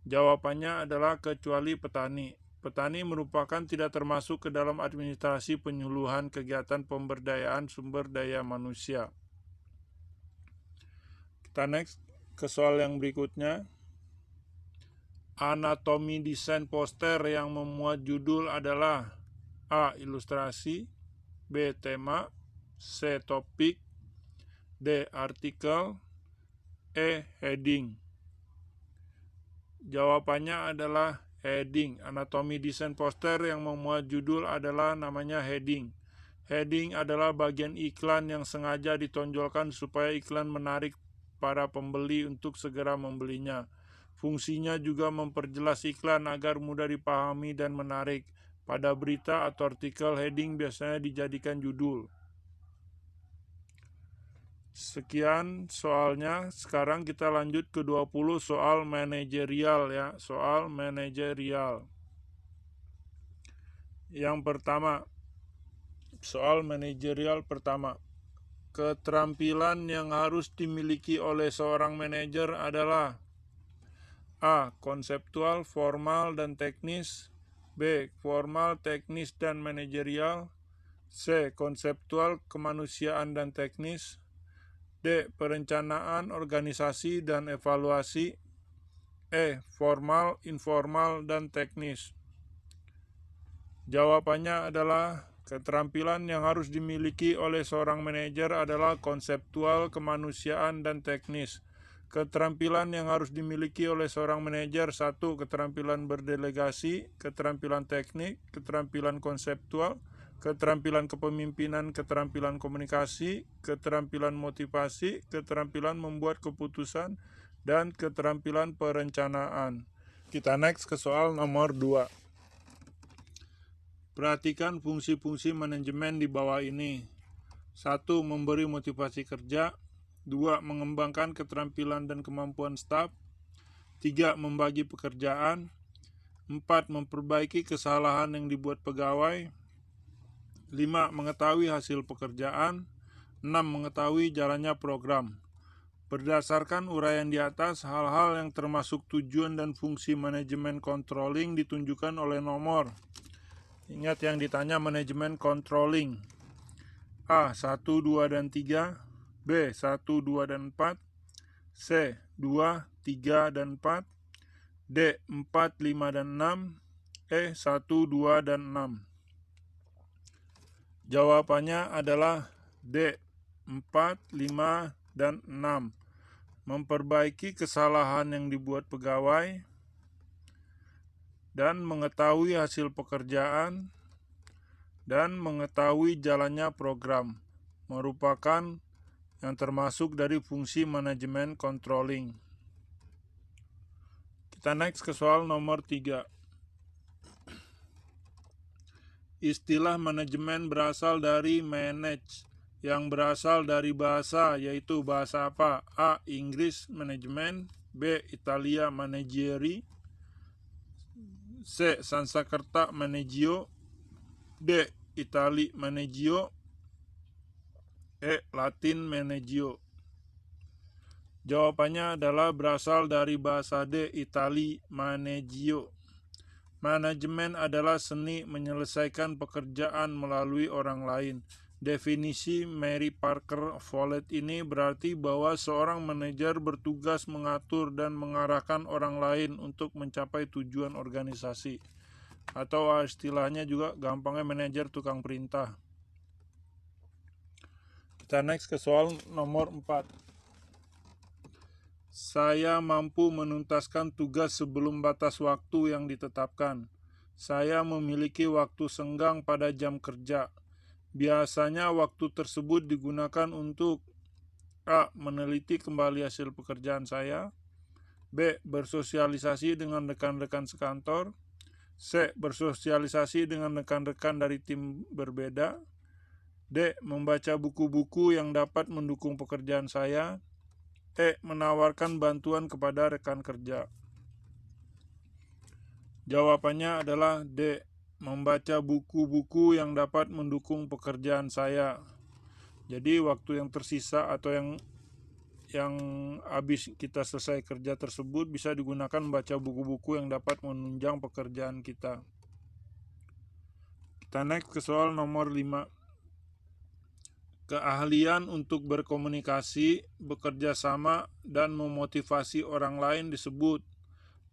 Jawabannya adalah kecuali petani. Petani merupakan tidak termasuk ke dalam administrasi penyuluhan kegiatan pemberdayaan sumber daya manusia. Kita next ke soal yang berikutnya. Anatomi desain poster yang memuat judul adalah A. Ilustrasi, B. Tema, C. Topik, D. Artikel, E. Heading. Jawabannya adalah heading. Anatomi desain poster yang memuat judul adalah namanya heading. Heading adalah bagian iklan yang sengaja ditonjolkan supaya iklan menarik para pembeli untuk segera membelinya. Fungsinya juga memperjelas iklan agar mudah dipahami dan menarik. Pada berita atau artikel, heading biasanya dijadikan judul. Sekian soalnya. Sekarang kita lanjut ke 20 soal manajerial ya. Soal manajerial. Yang pertama, soal manajerial pertama. Keterampilan yang harus dimiliki oleh seorang manajer adalah A. Konseptual, formal, dan teknis. B. Formal, teknis, dan manajerial. C. Konseptual, kemanusiaan, dan teknis. D. Perencanaan, organisasi, dan evaluasi. E. Formal, informal, dan teknis. Jawabannya adalah keterampilan yang harus dimiliki oleh seorang manajer adalah konseptual, kemanusiaan, dan teknis. Keterampilan yang harus dimiliki oleh seorang manajer: 1. Keterampilan berdelegasi, keterampilan teknik, keterampilan konseptual, keterampilan kepemimpinan, keterampilan komunikasi, keterampilan motivasi, keterampilan membuat keputusan, dan keterampilan perencanaan. Kita next ke soal nomor 2. Perhatikan fungsi-fungsi manajemen di bawah ini. 1. Memberi motivasi kerja. 2. Mengembangkan keterampilan dan kemampuan staf. 3. Membagi pekerjaan. 4. Memperbaiki kesalahan yang dibuat pegawai. 5. Mengetahui hasil pekerjaan. 6. Mengetahui jalannya program. Berdasarkan uraian di atas, hal-hal yang termasuk tujuan dan fungsi manajemen controlling ditunjukkan oleh nomor. Ingat yang ditanya manajemen controlling. A. 1, 2, dan 3. B. 1, 2, dan 4. C. 2, 3, dan 4. D. 4, 5, dan 6. E. 1, 2, dan 6. Jawabannya adalah D. 4, 5, dan 6. Memperbaiki kesalahan yang dibuat pegawai dan mengetahui hasil pekerjaan dan mengetahui jalannya program merupakan yang termasuk dari fungsi manajemen controlling. Kita next ke soal nomor 3. Istilah manajemen berasal dari manage, yang berasal dari bahasa, yaitu bahasa apa? A. Inggris manajemen. B. Italia manageri. C. Sanskerta managio. D. Itali managio. E. Latin managio. Jawabannya adalah berasal dari bahasa D. Itali managio. Manajemen adalah seni menyelesaikan pekerjaan melalui orang lain. Definisi Mary Parker Follett ini berarti bahwa seorang manajer bertugas mengatur dan mengarahkan orang lain untuk mencapai tujuan organisasi. Atau istilahnya juga gampangnya manajer tukang perintah. Kita next ke soal nomor 4. Saya mampu menuntaskan tugas sebelum batas waktu yang ditetapkan. Saya memiliki waktu senggang pada jam kerja. Biasanya waktu tersebut digunakan untuk A. Meneliti kembali hasil pekerjaan saya. B. Bersosialisasi dengan rekan-rekan sekantor. C. Bersosialisasi dengan rekan-rekan dari tim berbeda. D. Membaca buku-buku yang dapat mendukung pekerjaan saya. E. Menawarkan bantuan kepada rekan kerja. Jawabannya adalah D. Membaca buku-buku yang dapat mendukung pekerjaan saya. Jadi waktu yang tersisa atau yang habis kita selesai kerja tersebut bisa digunakan membaca buku-buku yang dapat menunjang pekerjaan kita. Kita next ke soal nomor 5. Keahlian untuk berkomunikasi, bekerja sama, dan memotivasi orang lain disebut.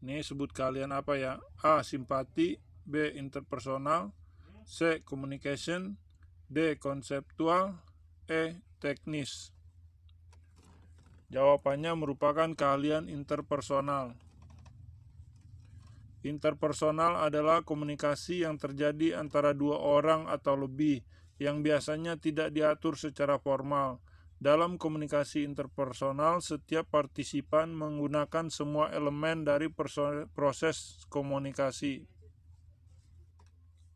Ini sebut keahlian apa ya? A. Simpati. B. Interpersonal. C. Communication. D. Konseptual. E. Teknis. Jawabannya merupakan keahlian interpersonal. Interpersonal adalah komunikasi yang terjadi antara dua orang atau lebih yang biasanya tidak diatur secara formal. Dalam komunikasi interpersonal, setiap partisipan menggunakan semua elemen dari proses komunikasi.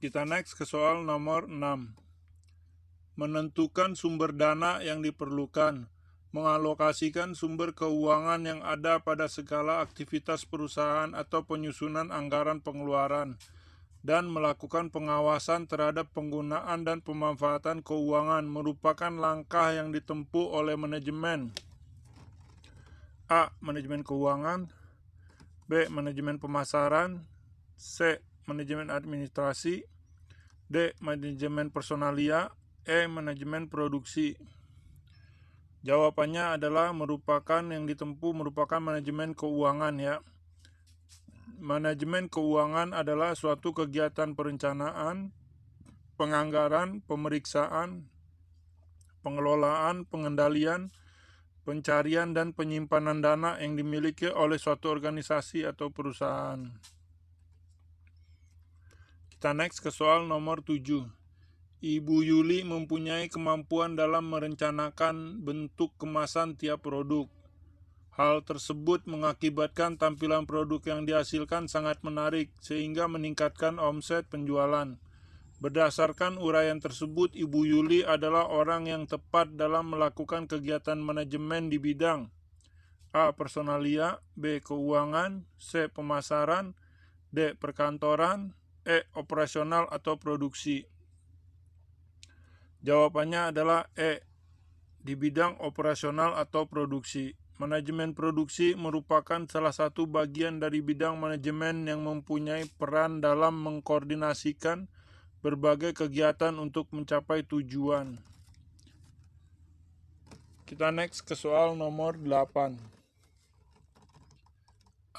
Kita next ke soal nomor 6. Menentukan sumber dana yang diperlukan, mengalokasikan sumber keuangan yang ada pada segala aktivitas perusahaan atau penyusunan anggaran pengeluaran, dan melakukan pengawasan terhadap penggunaan dan pemanfaatan keuangan merupakan langkah yang ditempuh oleh manajemen. A. Manajemen keuangan. B. Manajemen pemasaran. C. Manajemen administrasi. D. Manajemen personalia. E. Manajemen produksi. Jawabannya adalah merupakan manajemen keuangan ya. Manajemen keuangan adalah suatu kegiatan perencanaan, penganggaran, pemeriksaan, pengelolaan, pengendalian, pencarian, dan penyimpanan dana yang dimiliki oleh suatu organisasi atau perusahaan. Kita next ke soal nomor 7. Ibu Yuli mempunyai kemampuan dalam merencanakan bentuk kemasan tiap produk. Hal tersebut mengakibatkan tampilan produk yang dihasilkan sangat menarik, sehingga meningkatkan omset penjualan. Berdasarkan uraian tersebut, Ibu Yuli adalah orang yang tepat dalam melakukan kegiatan manajemen di bidang A. Personalia, B. Keuangan, C. Pemasaran, D. Perkantoran, E. Operasional atau produksi. Jawabannya adalah E. Di bidang operasional atau produksi. Manajemen produksi merupakan salah satu bagian dari bidang manajemen yang mempunyai peran dalam mengkoordinasikan berbagai kegiatan untuk mencapai tujuan. Kita next ke soal nomor 8.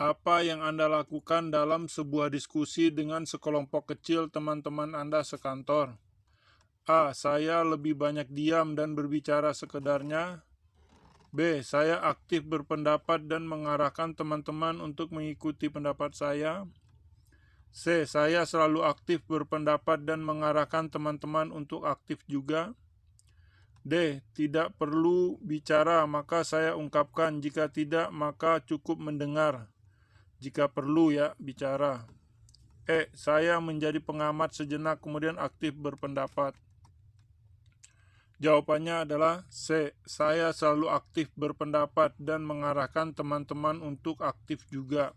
Apa yang Anda lakukan dalam sebuah diskusi dengan sekelompok kecil teman-teman Anda sekantor? A. Saya lebih banyak diam dan berbicara sekedarnya. B. Saya aktif berpendapat dan mengarahkan teman-teman untuk mengikuti pendapat saya. C. Saya selalu aktif berpendapat dan mengarahkan teman-teman untuk aktif juga. D. Tidak perlu bicara, maka saya ungkapkan. Jika tidak, maka cukup mendengar. Jika perlu ya, bicara. E. Saya menjadi pengamat sejenak kemudian aktif berpendapat. Jawabannya adalah C. Saya selalu aktif berpendapat dan mengarahkan teman-teman untuk aktif juga.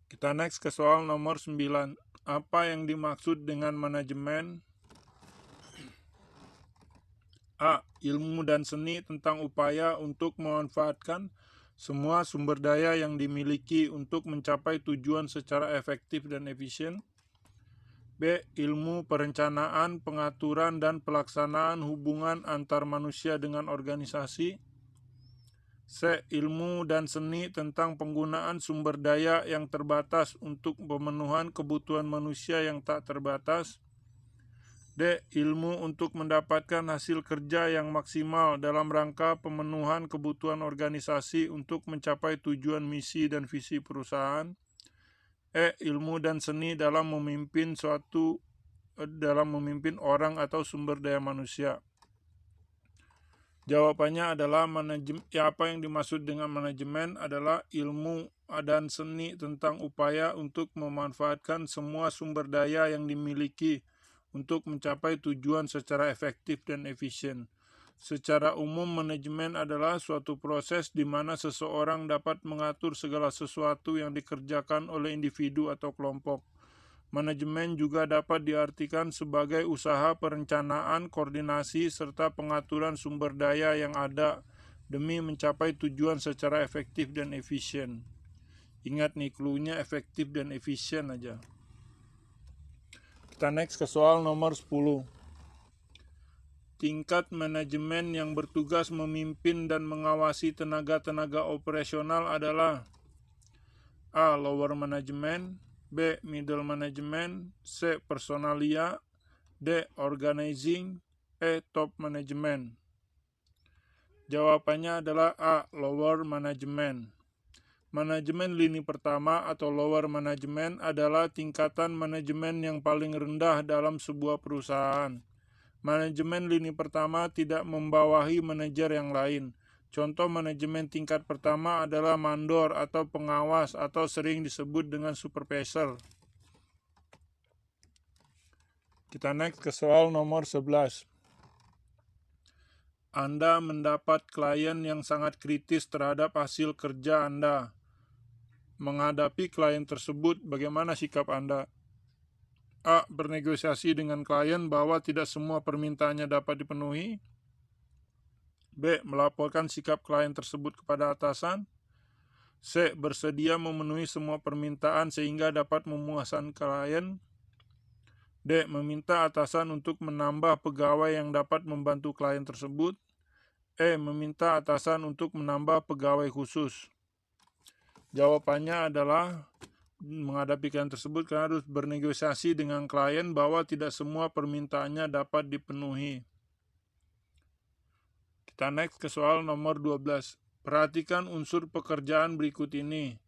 Kita next ke soal nomor 9. Apa yang dimaksud dengan manajemen? A. Ilmu dan seni tentang upaya untuk memanfaatkan semua sumber daya yang dimiliki untuk mencapai tujuan secara efektif dan efisien. B. Ilmu perencanaan, pengaturan, dan pelaksanaan hubungan antar manusia dengan organisasi. C. Ilmu dan seni tentang penggunaan sumber daya yang terbatas untuk pemenuhan kebutuhan manusia yang tak terbatas. D. Ilmu untuk mendapatkan hasil kerja yang maksimal dalam rangka pemenuhan kebutuhan organisasi untuk mencapai tujuan misi dan visi perusahaan. E. Ilmu dan seni dalam memimpin orang atau sumber daya manusia. Jawabannya adalah apa yang dimaksud dengan manajemen adalah ilmu dan seni tentang upaya untuk memanfaatkan semua sumber daya yang dimiliki untuk mencapai tujuan secara efektif dan efisien. Secara umum, manajemen adalah suatu proses di mana seseorang dapat mengatur segala sesuatu yang dikerjakan oleh individu atau kelompok. Manajemen juga dapat diartikan sebagai usaha perencanaan, koordinasi, serta pengaturan sumber daya yang ada demi mencapai tujuan secara efektif dan efisien. Ingat nih, clue-nya efektif dan efisien aja. Kita next ke soal nomor 10. Tingkat manajemen yang bertugas memimpin dan mengawasi tenaga-tenaga operasional adalah A. Lower management, B. Middle management, C. Personalia, D. Organizing, E. Top management. Jawabannya adalah A. Lower management. Manajemen lini pertama atau lower management adalah tingkatan manajemen yang paling rendah dalam sebuah perusahaan. Manajemen lini pertama tidak membawahi manajer yang lain. Contoh manajemen tingkat pertama adalah mandor atau pengawas atau sering disebut dengan supervisor. Kita next ke soal nomor 11. Anda mendapat klien yang sangat kritis terhadap hasil kerja Anda. Menghadapi klien tersebut, bagaimana sikap Anda? A. Bernegosiasi dengan klien bahwa tidak semua permintaannya dapat dipenuhi. B. Melaporkan sikap klien tersebut kepada atasan. C. Bersedia memenuhi semua permintaan sehingga dapat memuaskan klien. D. Meminta atasan untuk menambah pegawai yang dapat membantu klien tersebut. E. Meminta atasan untuk menambah pegawai khusus. Jawabannya adalah menghadapi klien tersebut karena harus bernegosiasi dengan klien bahwa tidak semua permintaannya dapat dipenuhi. Kita next ke soal nomor 12. Perhatikan unsur pekerjaan berikut ini.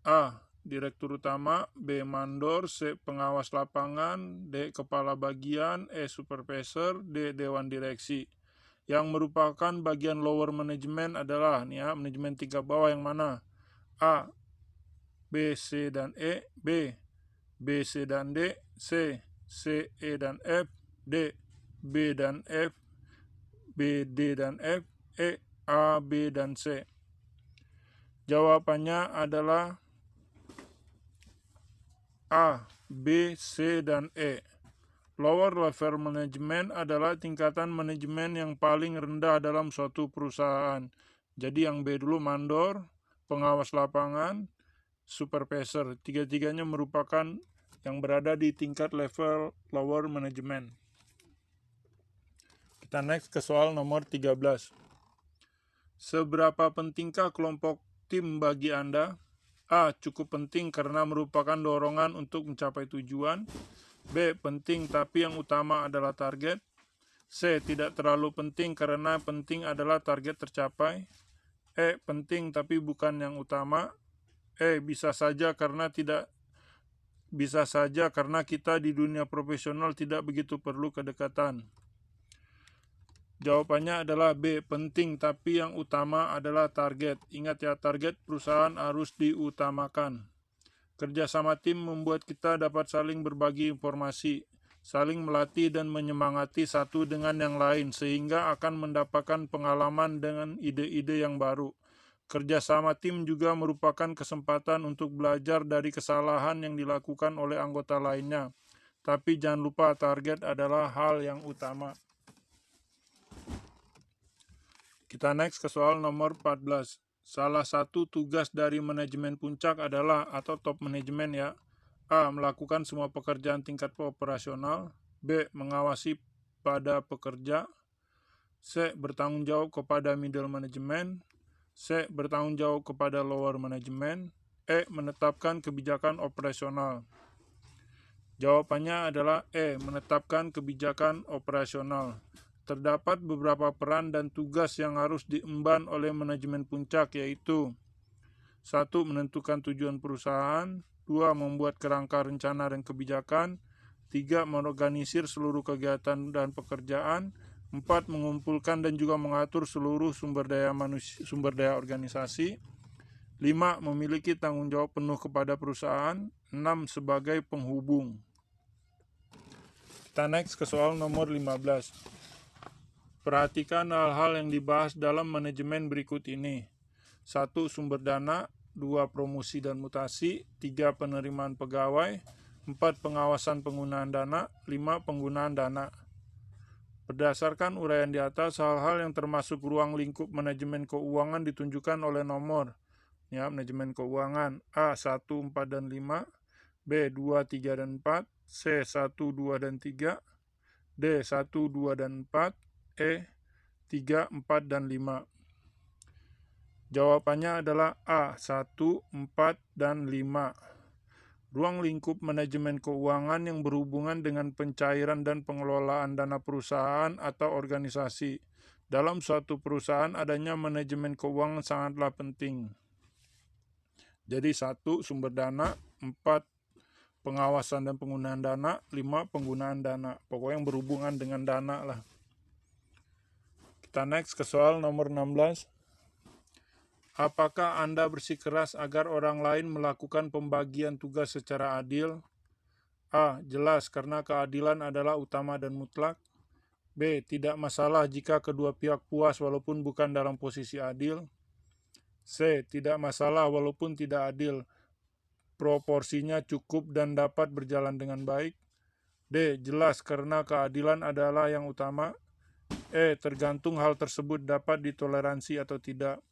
A. Direktur utama. B. Mandor. C. Pengawas lapangan. D. Kepala bagian. E. Supervisor. D. Dewan direksi. Yang merupakan bagian lower management adalah manajemen tingkat bawah yang mana? A. B, C, dan E. B, B, C, dan D. C, C, E, dan F. D, B, dan F. B, D, dan F. E, A, B, dan C. Jawabannya adalah A, B, C, dan E. Lower level management adalah tingkatan manajemen yang paling rendah dalam suatu perusahaan. Jadi yang B dulu mandor, pengawas lapangan, supervisor. Tiga-tiganya merupakan yang berada di tingkat level lower management. Kita next ke soal nomor 13. Seberapa pentingkah kelompok tim bagi Anda? A. Cukup penting karena merupakan dorongan untuk mencapai tujuan. B. Penting tapi yang utama adalah target. C. Tidak terlalu penting karena penting adalah target tercapai. E. Penting tapi bukan yang utama. E. Bisa saja karena kita di dunia profesional tidak begitu perlu kedekatan. Jawabannya adalah B. Penting tapi yang utama adalah target. Ingat ya, target perusahaan harus diutamakan. Kerjasama tim membuat kita dapat saling berbagi informasi, saling melatih dan menyemangati satu dengan yang lain sehingga akan mendapatkan pengalaman dengan ide-ide yang baru. Kerjasama tim juga merupakan kesempatan untuk belajar dari kesalahan yang dilakukan oleh anggota lainnya. Tapi jangan lupa target adalah hal yang utama. Kita next ke soal nomor 14. Salah satu tugas dari manajemen puncak adalah atau top manajemen ya. A. Melakukan semua pekerjaan tingkat operasional. B. Mengawasi pada pekerja. C. Bertanggung jawab kepada middle management. C. Bertanggung jawab kepada lower management. E. Menetapkan kebijakan operasional. Jawabannya adalah E. Menetapkan kebijakan operasional. Terdapat beberapa peran dan tugas yang harus diemban oleh manajemen puncak, yaitu 1. Menentukan tujuan perusahaan. 2. Membuat kerangka rencana dan kebijakan. 3. Mengorganisir seluruh kegiatan dan pekerjaan. 4. Mengumpulkan dan juga mengatur seluruh sumber daya organisasi. 5. Memiliki tanggung jawab penuh kepada perusahaan. 6. Sebagai penghubung. Kita next ke soal nomor 15. Perhatikan hal-hal yang dibahas dalam manajemen berikut ini. 1. Sumber dana. 2. Promosi dan mutasi. 3. Penerimaan pegawai. 4. Pengawasan penggunaan dana. 5. Penggunaan dana. Berdasarkan uraian di atas, hal-hal yang termasuk ruang lingkup manajemen keuangan ditunjukkan oleh nomor. Ya, manajemen keuangan. A. 1, 4, dan 5. B. 2, 3, dan 4. C. 1, 2, dan 3. D. 1, 2, dan 4. E. 3, 4, dan 5. Jawabannya adalah A. 1, 4, dan 5. Ruang lingkup manajemen keuangan yang berhubungan dengan pencairan dan pengelolaan dana perusahaan atau organisasi. Dalam suatu perusahaan adanya manajemen keuangan sangatlah penting. Jadi 1. Sumber dana, 4. Pengawasan dan penggunaan dana, 5. Penggunaan dana. Pokoknya yang berhubungan dengan dana lah. Kita next ke soal nomor 16. Apakah Anda bersikeras agar orang lain melakukan pembagian tugas secara adil? A. Jelas, karena keadilan adalah utama dan mutlak. B. Tidak masalah jika kedua pihak puas walaupun bukan dalam posisi adil. C. Tidak masalah walaupun tidak adil, proporsinya cukup dan dapat berjalan dengan baik. D. Jelas, karena keadilan adalah yang utama. E. Tergantung hal tersebut dapat ditoleransi atau tidak.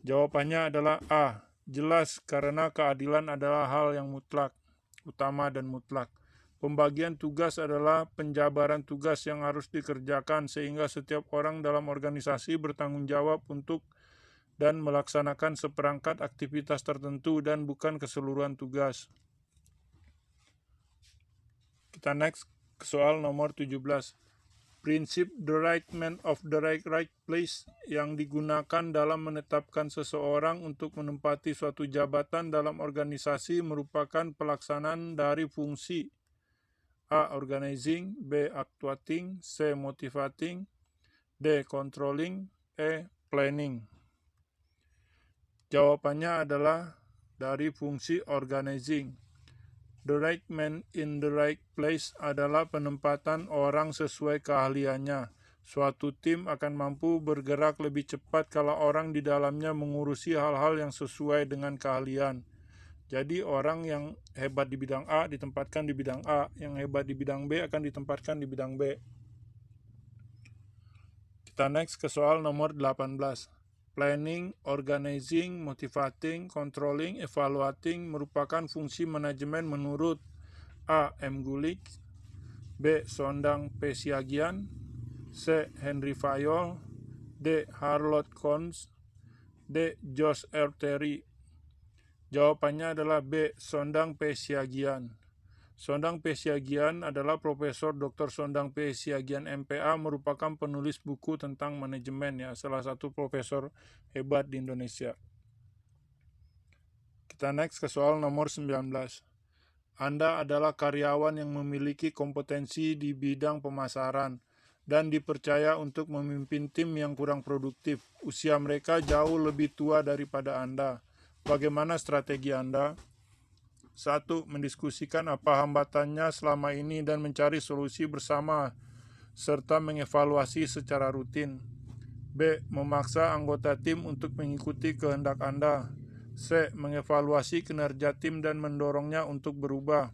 Jawabannya adalah A. Jelas, karena keadilan adalah hal yang mutlak, utama dan mutlak. Pembagian tugas adalah penjabaran tugas yang harus dikerjakan sehingga setiap orang dalam organisasi bertanggung jawab untuk dan melaksanakan seperangkat aktivitas tertentu dan bukan keseluruhan tugas. Kita next ke soal nomor 17. Prinsip the right man of the right place yang digunakan dalam menetapkan seseorang untuk menempati suatu jabatan dalam organisasi merupakan pelaksanaan dari fungsi A. Organizing, B. Actuating, C. Motivating, D. Controlling, E. Planning. Jawabannya adalah dari fungsi organizing. The right man in the right place adalah penempatan orang sesuai keahliannya. Suatu tim akan mampu bergerak lebih cepat kalau orang di dalamnya mengurusi hal-hal yang sesuai dengan keahlian. Jadi orang yang hebat di bidang A ditempatkan di bidang A, yang hebat di bidang B akan ditempatkan di bidang B. Kita next ke soal nomor 18. Planning, organizing, motivating, controlling, evaluating merupakan fungsi manajemen menurut A. M. Gulick, B. Sondang P. Siagian, C. Henry Fayol, D. Harlow Kohns, D. Josh R. Terry. Jawabannya adalah B. Sondang P. Siagian. Sondang P. Siagian adalah Profesor Dr. Sondang P. Siagian MPA, merupakan penulis buku tentang manajemen, ya, salah satu profesor hebat di Indonesia. Kita next ke soal nomor 19. Anda adalah karyawan yang memiliki kompetensi di bidang pemasaran dan dipercaya untuk memimpin tim yang kurang produktif. Usia mereka jauh lebih tua daripada Anda. Bagaimana strategi Anda? 1. Mendiskusikan apa hambatannya selama ini dan mencari solusi bersama serta mengevaluasi secara rutin. B. Memaksa anggota tim untuk mengikuti kehendak Anda. C. Mengevaluasi kinerja tim dan mendorongnya untuk berubah.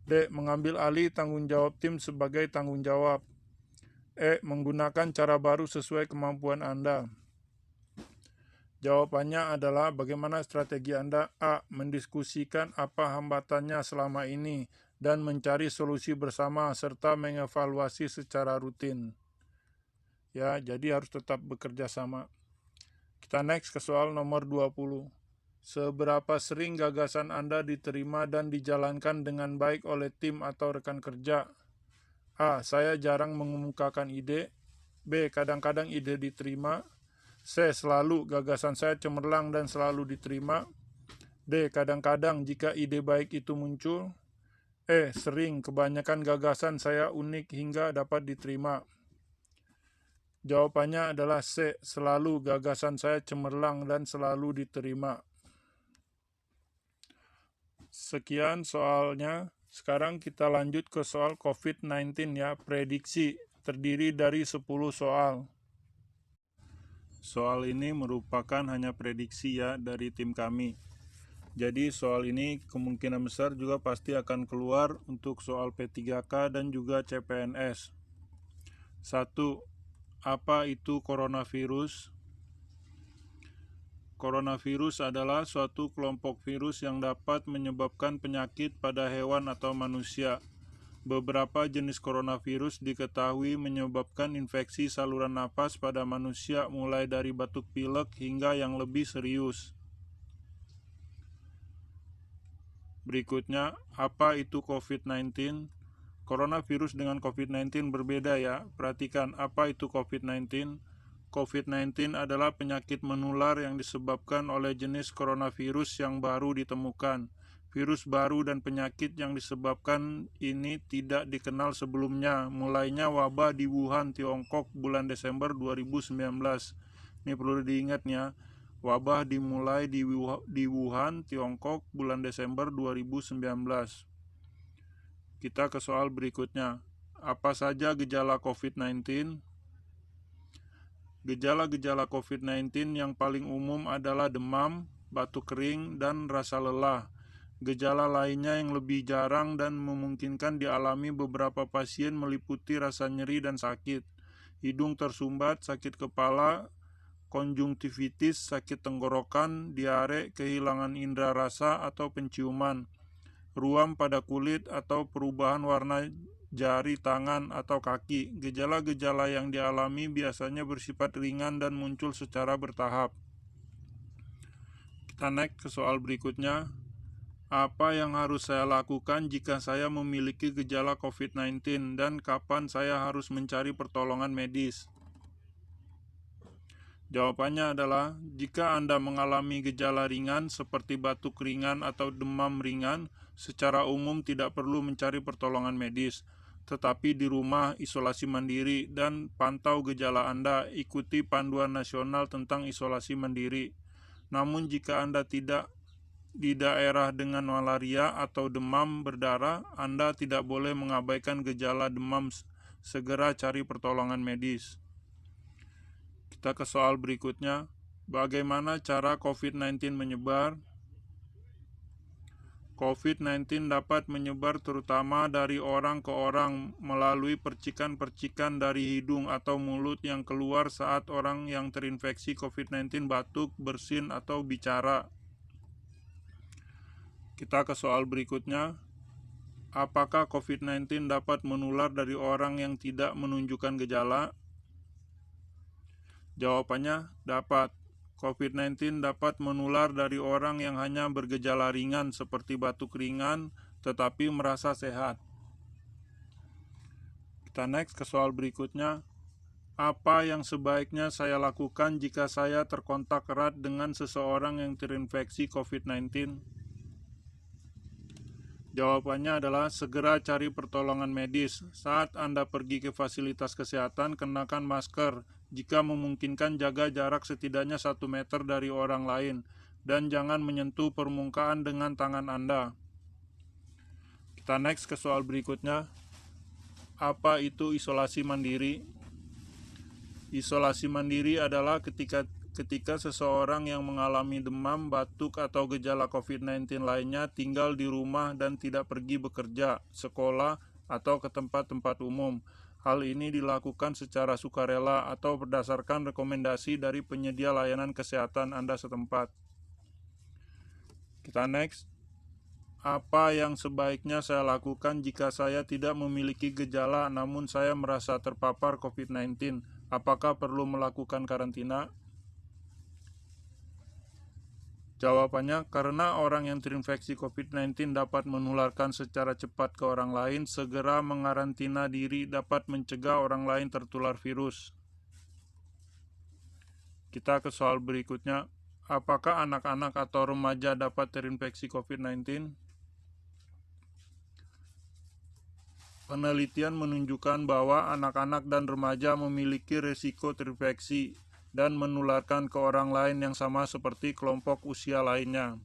D. Mengambil alih tanggung jawab tim sebagai tanggung jawab. E. Menggunakan cara baru sesuai kemampuan Anda. Jawabannya adalah bagaimana strategi Anda? A. Mendiskusikan apa hambatannya selama ini dan mencari solusi bersama serta mengevaluasi secara rutin. Ya, jadi harus tetap bekerja sama. Kita next ke soal nomor 20. Seberapa sering gagasan Anda diterima dan dijalankan dengan baik oleh tim atau rekan kerja? A. Saya jarang mengemukakan ide. B. Kadang-kadang ide diterima. C. Selalu gagasan saya cemerlang dan selalu diterima. D. Kadang-kadang jika ide baik itu muncul. E. Sering, kebanyakan gagasan saya unik hingga dapat diterima. Jawabannya adalah C. Selalu gagasan saya cemerlang dan selalu diterima. Sekian soalnya. Sekarang kita lanjut ke soal COVID-19, ya. Prediksi terdiri dari 10 soal. Soal ini merupakan hanya prediksi, ya, dari tim kami. Jadi soal ini kemungkinan besar juga pasti akan keluar untuk soal P3K dan juga CPNS. 1. Apa itu coronavirus? Coronavirus adalah suatu kelompok virus yang dapat menyebabkan penyakit pada hewan atau manusia. Beberapa jenis coronavirus diketahui menyebabkan infeksi saluran napas pada manusia, mulai dari batuk pilek hingga yang lebih serius. Berikutnya, apa itu COVID-19? Coronavirus dengan COVID-19 berbeda, ya. Perhatikan, apa itu COVID-19? COVID-19 adalah penyakit menular yang disebabkan oleh jenis coronavirus yang baru ditemukan. Virus baru dan penyakit yang disebabkan ini tidak dikenal sebelumnya. Mulainya wabah di Wuhan, Tiongkok bulan Desember 2019. Ini perlu diingat ya. Wabah dimulai di Wuhan, Tiongkok bulan Desember 2019. Kita ke soal berikutnya. Apa saja gejala COVID-19? Gejala-gejala COVID-19 yang paling umum adalah demam, batuk kering, dan rasa lelah. Gejala lainnya yang lebih jarang dan memungkinkan dialami beberapa pasien meliputi rasa nyeri dan sakit, hidung tersumbat, sakit kepala, konjungtivitis, sakit tenggorokan, diare, kehilangan indera rasa atau penciuman, ruam pada kulit atau perubahan warna jari tangan atau kaki. Gejala-gejala yang dialami biasanya bersifat ringan dan muncul secara bertahap. Kita naik ke soal berikutnya. Apa yang harus saya lakukan jika saya memiliki gejala COVID-19 dan kapan saya harus mencari pertolongan medis? Jawabannya adalah, jika Anda mengalami gejala ringan seperti batuk ringan atau demam ringan, secara umum tidak perlu mencari pertolongan medis. Tetapi di rumah, isolasi mandiri, dan pantau gejala Anda, ikuti panduan nasional tentang isolasi mandiri. Namun jika Anda tidak di daerah dengan malaria atau demam berdarah, Anda tidak boleh mengabaikan gejala demam, segera cari pertolongan medis. Kita ke soal berikutnya. Bagaimana cara COVID-19 menyebar? COVID-19 dapat menyebar terutama dari orang ke orang melalui percikan-percikan dari hidung atau mulut yang keluar saat orang yang terinfeksi COVID-19 batuk, bersin, atau bicara. Kita ke soal berikutnya. Apakah COVID-19 dapat menular dari orang yang tidak menunjukkan gejala? Jawabannya, dapat. COVID-19 dapat menular dari orang yang hanya bergejala ringan seperti batuk ringan tetapi merasa sehat. Kita next ke soal berikutnya. Apa yang sebaiknya saya lakukan jika saya terkontak erat dengan seseorang yang terinfeksi COVID-19? Jawabannya adalah segera cari pertolongan medis. Saat Anda pergi ke fasilitas kesehatan, kenakan masker. Jika memungkinkan, jaga jarak setidaknya 1 meter dari orang lain. Dan jangan menyentuh permukaan dengan tangan Anda. Kita next ke soal berikutnya. Apa itu isolasi mandiri? Isolasi mandiri adalah ketika seseorang yang mengalami demam, batuk, atau gejala COVID-19 lainnya tinggal di rumah dan tidak pergi bekerja, sekolah, atau ke tempat-tempat umum. Hal ini dilakukan secara sukarela atau berdasarkan rekomendasi dari penyedia layanan kesehatan Anda setempat. Kita next. Apa yang sebaiknya saya lakukan jika saya tidak memiliki gejala namun saya merasa terpapar COVID-19? Apakah perlu melakukan karantina? Jawabannya, karena orang yang terinfeksi COVID-19 dapat menularkan secara cepat ke orang lain, segera mengarantina diri dapat mencegah orang lain tertular virus. Kita ke soal berikutnya. Apakah anak-anak atau remaja dapat terinfeksi COVID-19? Penelitian menunjukkan bahwa anak-anak dan remaja memiliki risiko terinfeksi dan menularkan ke orang lain yang sama seperti kelompok usia lainnya.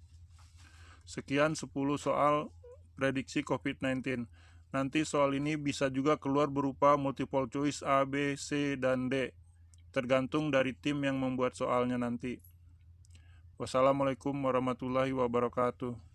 Sekian 10 soal prediksi COVID-19. Nanti soal ini bisa juga keluar berupa multiple choice A, B, C, dan D. Tergantung dari tim yang membuat soalnya nanti. Wassalamualaikum warahmatullahi wabarakatuh.